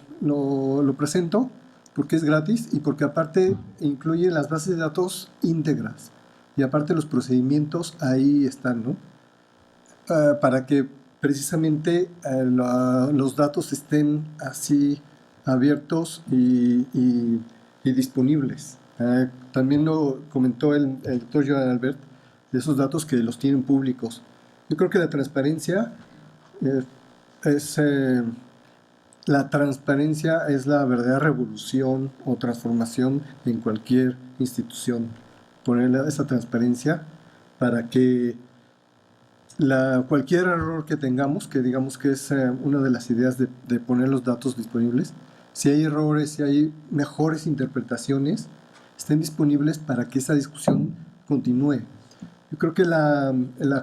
presento porque es gratis y porque aparte incluye las bases de datos íntegras y aparte los procedimientos ahí están, ¿no? Para que precisamente los datos estén así abiertos y disponibles. También lo comentó el doctor Joan Albert, de esos datos que los tienen públicos. Yo creo que la transparencia es la verdadera revolución o transformación en cualquier institución. Poner esa transparencia para que cualquier error que tengamos, que digamos que es una de las ideas de poner los datos disponibles, si hay errores, si hay mejores interpretaciones, estén disponibles para que esa discusión continúe. Yo creo que la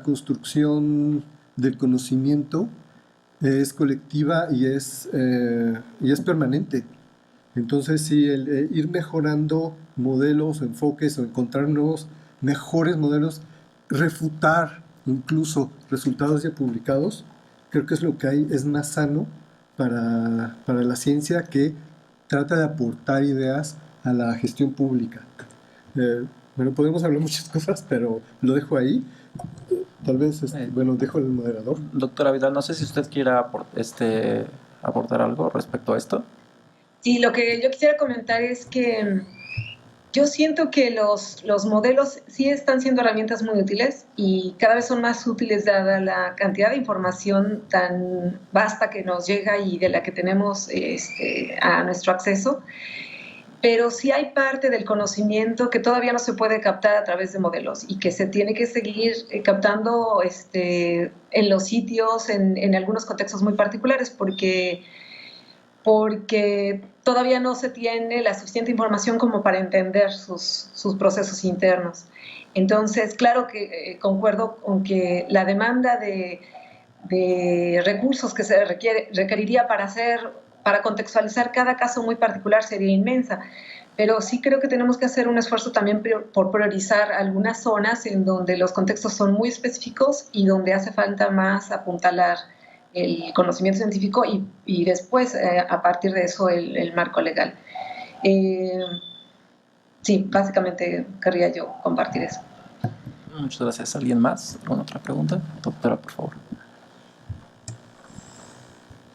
construcción del conocimiento es colectiva y es permanente. Entonces, sí, ir mejorando modelos o enfoques o encontrar nuevos, mejores modelos, refutar incluso resultados ya publicados, creo que es lo que es más sano para la ciencia, que trata de aportar ideas a la gestión pública. Bueno, podemos hablar muchas cosas, pero lo dejo ahí. Tal vez, dejo el moderador. Doctora Vidal, no sé si usted quiera aportar algo respecto a esto. Sí, lo que yo quisiera comentar es que yo siento que los modelos sí están siendo herramientas muy útiles y cada vez son más útiles dada la cantidad de información tan vasta que nos llega y de la que tenemos a nuestro acceso. Pero sí hay parte del conocimiento que todavía no se puede captar a través de modelos y que se tiene que seguir captando en los sitios, en algunos contextos muy particulares, porque todavía no se tiene la suficiente información como para entender sus procesos internos. Entonces, claro que concuerdo con que la demanda de recursos que se requeriría para contextualizar cada caso muy particular sería inmensa, pero sí creo que tenemos que hacer un esfuerzo también por priorizar algunas zonas en donde los contextos son muy específicos y donde hace falta más apuntalar el conocimiento científico y después, a partir de eso, el marco legal. Sí, básicamente querría yo compartir eso. Muchas gracias. ¿Alguien más? ¿Alguna otra pregunta? Doctora, por favor.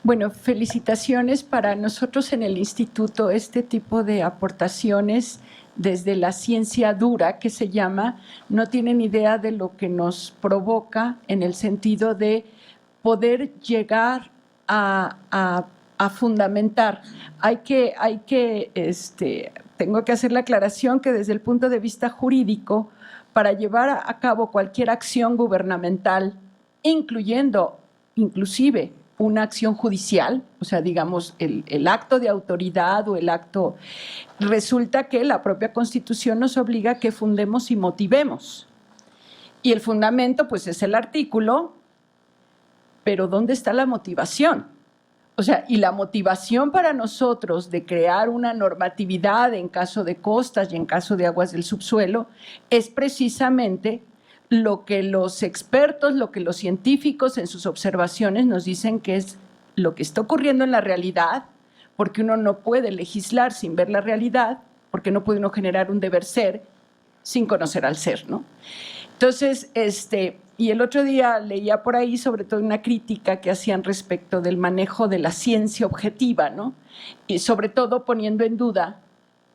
Bueno, felicitaciones para nosotros en el instituto. Este tipo de aportaciones desde la ciencia dura, que se llama, no tienen idea de lo que nos provoca en el sentido de poder llegar a fundamentar. Tengo que hacer la aclaración que desde el punto de vista jurídico, para llevar a cabo cualquier acción gubernamental, inclusive una acción judicial, o sea, digamos, el acto de autoridad o el acto, resulta que la propia Constitución nos obliga a que fundemos y motivemos. Y el fundamento, pues, es el artículo, pero ¿dónde está la motivación? O sea, y la motivación para nosotros de crear una normatividad en caso de costas y en caso de aguas del subsuelo es precisamente lo que los expertos, lo que los científicos en sus observaciones nos dicen que es lo que está ocurriendo en la realidad, porque uno no puede legislar sin ver la realidad, porque no puede uno generar un deber ser sin conocer al ser, ¿no? Entonces, y el otro día leía por ahí sobre todo una crítica que hacían respecto del manejo de la ciencia objetiva, ¿no? Y sobre todo poniendo en duda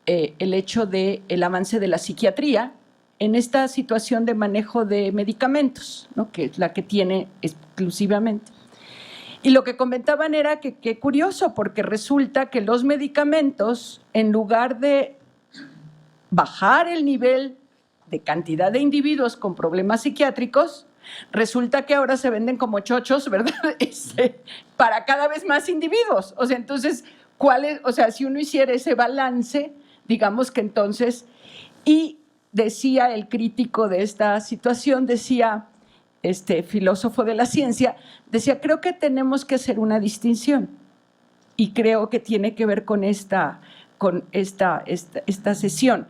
el hecho del avance de la psiquiatría en esta situación de manejo de medicamentos, ¿no? Que es la que tiene exclusivamente. Y lo que comentaban era que qué curioso, porque resulta que los medicamentos, en lugar de bajar el nivel de cantidad de individuos con problemas psiquiátricos, resulta que ahora se venden como chochos, ¿verdad? Para cada vez más individuos. O sea, entonces, si uno hiciera ese balance, digamos que entonces, y decía el crítico de esta situación, decía filósofo de la ciencia, decía, creo que tenemos que hacer una distinción, y creo que tiene que ver con esta sesión.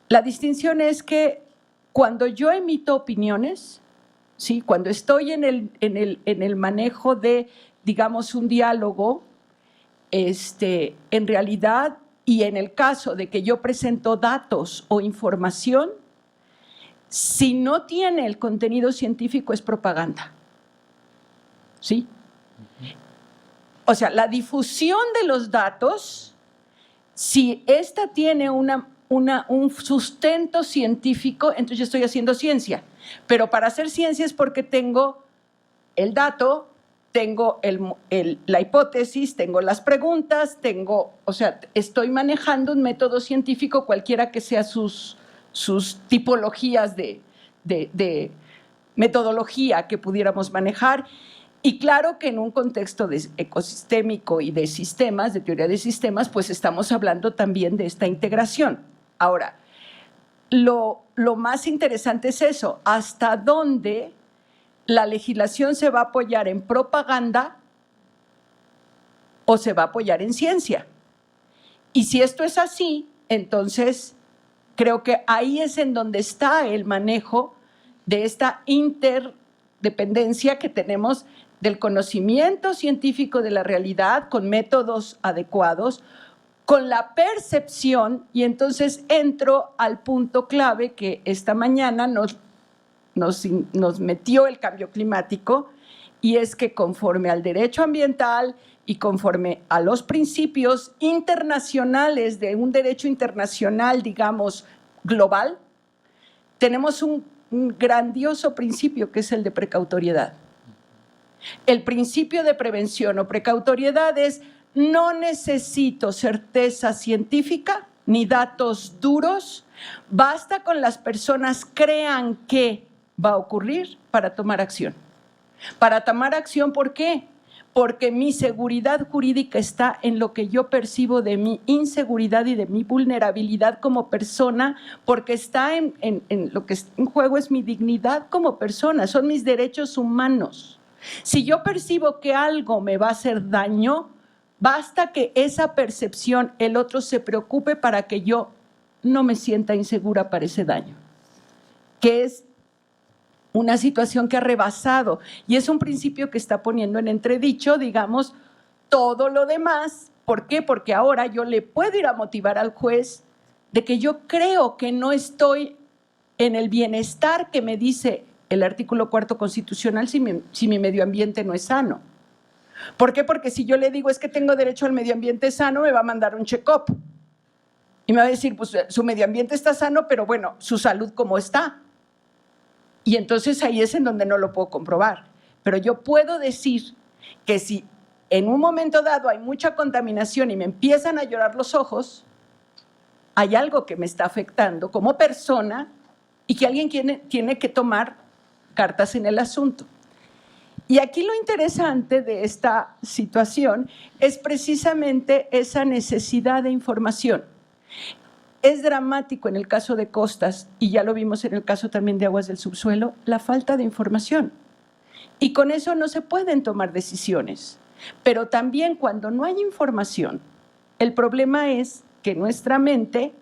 La distinción es que cuando yo emito opiniones, ¿sí? Cuando estoy en el manejo de, digamos, un diálogo, en realidad, y en el caso de que yo presento datos o información, si no tiene el contenido científico es propaganda, ¿sí? O sea, la difusión de los datos, si esta tiene un sustento científico, entonces yo estoy haciendo ciencia. Pero para hacer ciencia es porque tengo el dato, tengo la hipótesis, tengo las preguntas, estoy manejando un método científico, cualquiera que sea sus tipologías de metodología que pudiéramos manejar. Y claro que en un contexto ecosistémico y de sistemas, de teoría de sistemas, pues estamos hablando también de esta integración. Ahora, lo más interesante es eso, hasta dónde la legislación se va a apoyar en propaganda o se va a apoyar en ciencia. Y si esto es así, entonces creo que ahí es en donde está el manejo de esta interdependencia que tenemos del conocimiento científico de la realidad con métodos adecuados, con la percepción, y entonces entro al punto clave que esta mañana nos metió el cambio climático, y es que conforme al derecho ambiental y conforme a los principios internacionales de un derecho internacional, digamos, global, tenemos un grandioso principio que es el de precautoriedad. El principio de prevención o precautoriedad es: no necesito certeza científica ni datos duros, basta con las personas crean que va a ocurrir para tomar acción. Para tomar acción, ¿por qué? Porque mi seguridad jurídica está en lo que yo percibo de mi inseguridad y de mi vulnerabilidad como persona, porque está en lo que está en juego es mi dignidad como persona, son mis derechos humanos. Si yo percibo que algo me va a hacer daño, basta que esa percepción, el otro se preocupe para que yo no me sienta insegura para ese daño, que es una situación que ha rebasado, y es un principio que está poniendo en entredicho, digamos, todo lo demás. ¿Por qué? Porque ahora yo le puedo ir a motivar al juez de que yo creo que no estoy en el bienestar que me dice el artículo 4 constitucional si mi medio ambiente no es sano. ¿Por qué? Porque si yo le digo es que tengo derecho al medio ambiente sano, me va a mandar un check-up y me va a decir, pues su medio ambiente está sano, pero bueno, su salud ¿cómo está? Y entonces ahí es en donde no lo puedo comprobar. Pero yo puedo decir que si en un momento dado hay mucha contaminación y me empiezan a llorar los ojos, hay algo que me está afectando como persona y que alguien tiene que tomar cartas en el asunto. Y aquí lo interesante de esta situación es precisamente esa necesidad de información. Es dramático en el caso de costas, y ya lo vimos en el caso también de aguas del subsuelo, la falta de información. Y con eso no se pueden tomar decisiones. Pero también cuando no hay información, el problema es que nuestra mente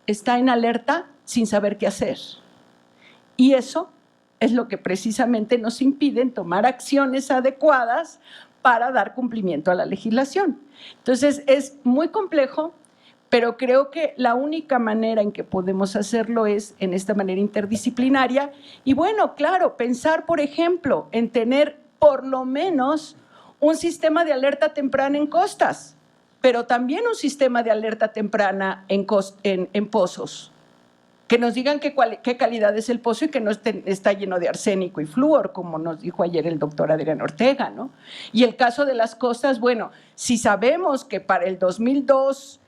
está en alerta sin saber qué hacer. Y eso es lo que precisamente nos impide tomar acciones adecuadas para dar cumplimiento a la legislación. Entonces es muy complejo, pero creo que la única manera en que podemos hacerlo es en esta manera interdisciplinaria. Y bueno, claro, pensar, por ejemplo, en tener por lo menos un sistema de alerta temprana en costas, pero también un sistema de alerta temprana en pozos. Que nos digan qué calidad es el pozo y que no está lleno de arsénico y flúor, como nos dijo ayer el doctor Adrián Ortega, ¿no? Y el caso de las costas, bueno, si sabemos que para el 2002,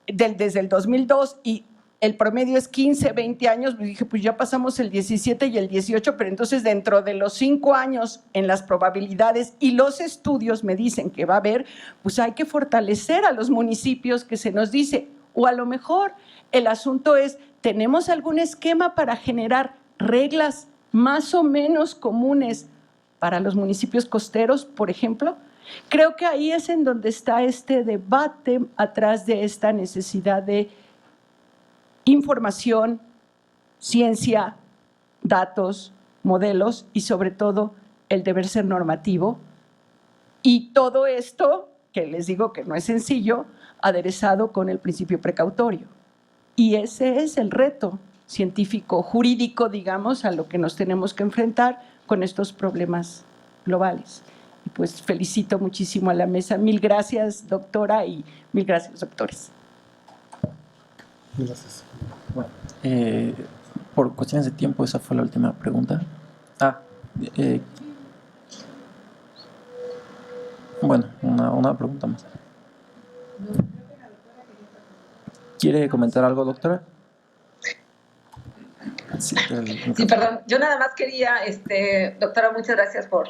desde el 2002 y el promedio es 15, 20 años, dije, pues ya pasamos el 17 y el 18, pero entonces dentro de los 5 años en las probabilidades y los estudios me dicen que va a haber, pues hay que fortalecer a los municipios que se nos dice, o a lo mejor el asunto es, ¿tenemos algún esquema para generar reglas más o menos comunes para los municipios costeros, por ejemplo? Creo que ahí es en donde está este debate atrás de esta necesidad de información, ciencia, datos, modelos y sobre todo el deber ser normativo. Y todo esto, que les digo que no es sencillo, aderezado con el principio precautorio. Y ese es el reto científico, jurídico, digamos, a lo que nos tenemos que enfrentar con estos problemas globales. Y pues felicito muchísimo a la mesa. Mil gracias, doctora, y mil gracias, doctores. Gracias. Bueno, por cuestiones de tiempo, esa fue la última pregunta. Bueno, una pregunta más. ¿Quiere comentar algo, doctora? Sí, perdón. Yo nada más quería, doctora, muchas gracias por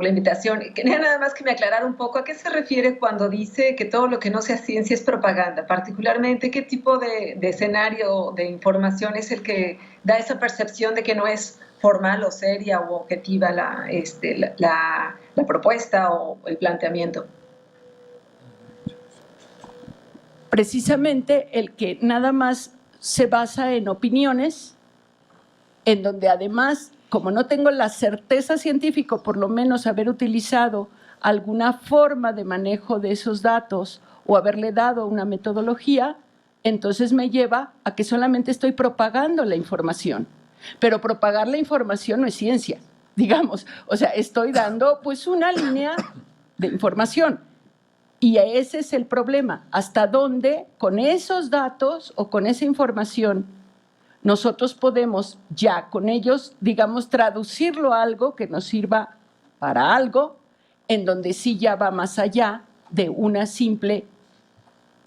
la invitación. Quería nada más que me aclarara un poco a qué se refiere cuando dice que todo lo que no sea ciencia es propaganda. Particularmente, ¿qué tipo de escenario de información es el que da esa percepción de que no es formal o seria o objetiva la propuesta o el planteamiento? Precisamente el que nada más se basa en opiniones, en donde además, como no tengo la certeza científica, por lo menos haber utilizado alguna forma de manejo de esos datos o haberle dado una metodología, entonces me lleva a que solamente estoy propagando la información. Pero propagar la información no es ciencia, digamos. O sea, estoy dando pues una línea de información. Y ese es el problema, hasta dónde con esos datos o con esa información nosotros podemos ya con ellos, digamos, traducirlo a algo que nos sirva para algo, en donde sí ya va más allá de una simple,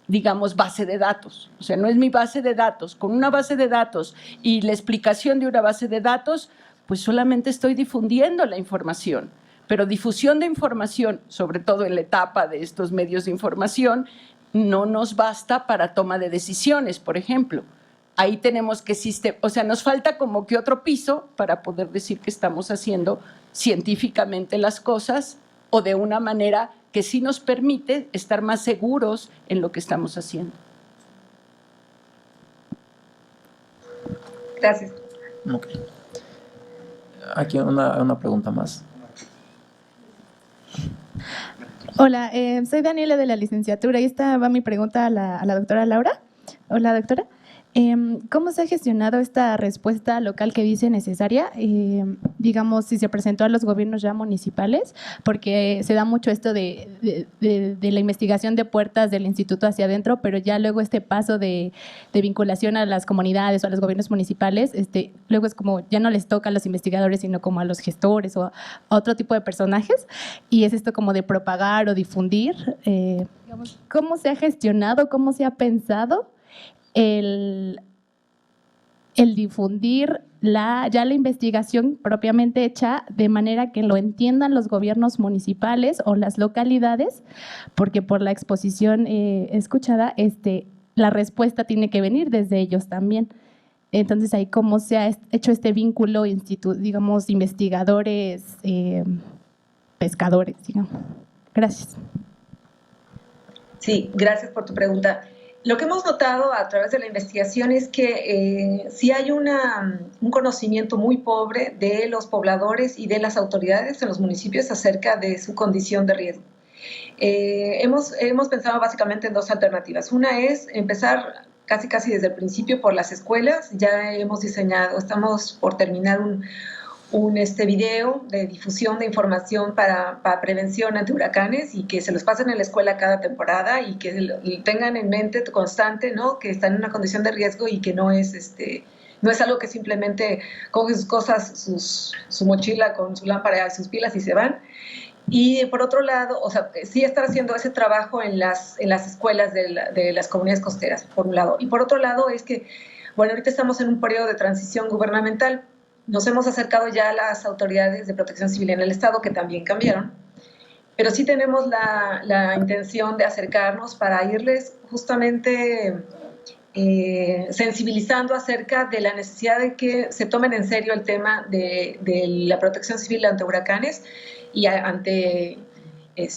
digamos, base de datos. O sea, no es mi base de datos. Con una base de datos y la explicación de una base de datos, pues solamente estoy difundiendo la información. Pero difusión de información, sobre todo en la etapa de estos medios de información, no nos basta para toma de decisiones, por ejemplo. Ahí tenemos que, o sea, nos falta como que otro piso para poder decir que estamos haciendo científicamente las cosas o de una manera que sí nos permite estar más seguros en lo que estamos haciendo. Gracias. Ok. Aquí una pregunta más. Hola, soy Daniela de la licenciatura y esta va mi pregunta a la doctora Laura. Hola, doctora. ¿Cómo se ha gestionado esta respuesta local que dice necesaria? Digamos, si se presentó a los gobiernos ya municipales, porque se da mucho esto de la investigación de puertas del instituto hacia adentro, pero ya luego este paso de vinculación a las comunidades o a los gobiernos municipales, luego es como ya no les toca a los investigadores, sino como a los gestores o a otro tipo de personajes, y es esto como de propagar o difundir. Digamos, ¿cómo se ha gestionado, cómo se ha pensado el difundir ya la investigación propiamente hecha de manera que lo entiendan los gobiernos municipales o las localidades? Porque por la exposición escuchada, la respuesta tiene que venir desde ellos también. Entonces, ahí cómo se ha hecho este vínculo, digamos, investigadores, pescadores, digamos. Gracias. Sí, gracias por tu pregunta. Lo que hemos notado a través de la investigación es que sí hay un conocimiento muy pobre de los pobladores y de las autoridades en los municipios acerca de su condición de riesgo. Hemos pensado básicamente en dos alternativas. Una es empezar casi desde el principio por las escuelas. Ya hemos diseñado, estamos por terminar un video de difusión de información para prevención ante huracanes y que se los pasen en la escuela cada temporada y que tengan en mente constante, ¿no? Que están en una condición de riesgo y que no es algo que simplemente coge sus cosas, su mochila con su lámpara y sus pilas y se van. Y por otro lado, o sea, sí estar haciendo ese trabajo en las escuelas de las comunidades costeras, por un lado. Y por otro lado es que, bueno, ahorita estamos en un periodo de transición gubernamental. Nos hemos acercado ya a las autoridades de protección civil en el Estado, que también cambiaron, pero sí tenemos la intención de acercarnos para irles justamente sensibilizando acerca de la necesidad de que se tomen en serio el tema de la protección civil ante huracanes y ante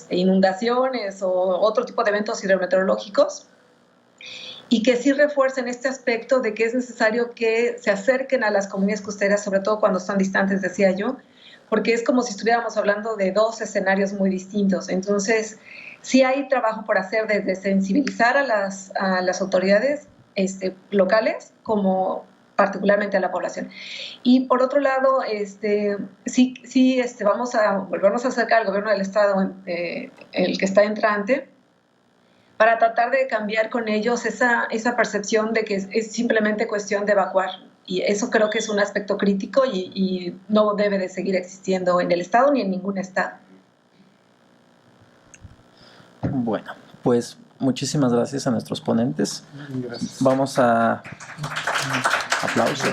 inundaciones o otro tipo de eventos hidrometeorológicos, y que sí refuercen este aspecto de que es necesario que se acerquen a las comunidades costeras, sobre todo cuando están distantes, decía yo, porque es como si estuviéramos hablando de dos escenarios muy distintos. Entonces, sí hay trabajo por hacer desde sensibilizar a las autoridades locales, como particularmente a la población. Y por otro lado, sí vamos a volvernos a acercar al gobierno del Estado, el que está entrante, para tratar de cambiar con ellos esa percepción de que es simplemente cuestión de evacuar. Y eso creo que es un aspecto crítico y no debe de seguir existiendo en el Estado ni en ningún Estado. Bueno, pues muchísimas gracias a nuestros ponentes. Gracias. Vamos a aplausos.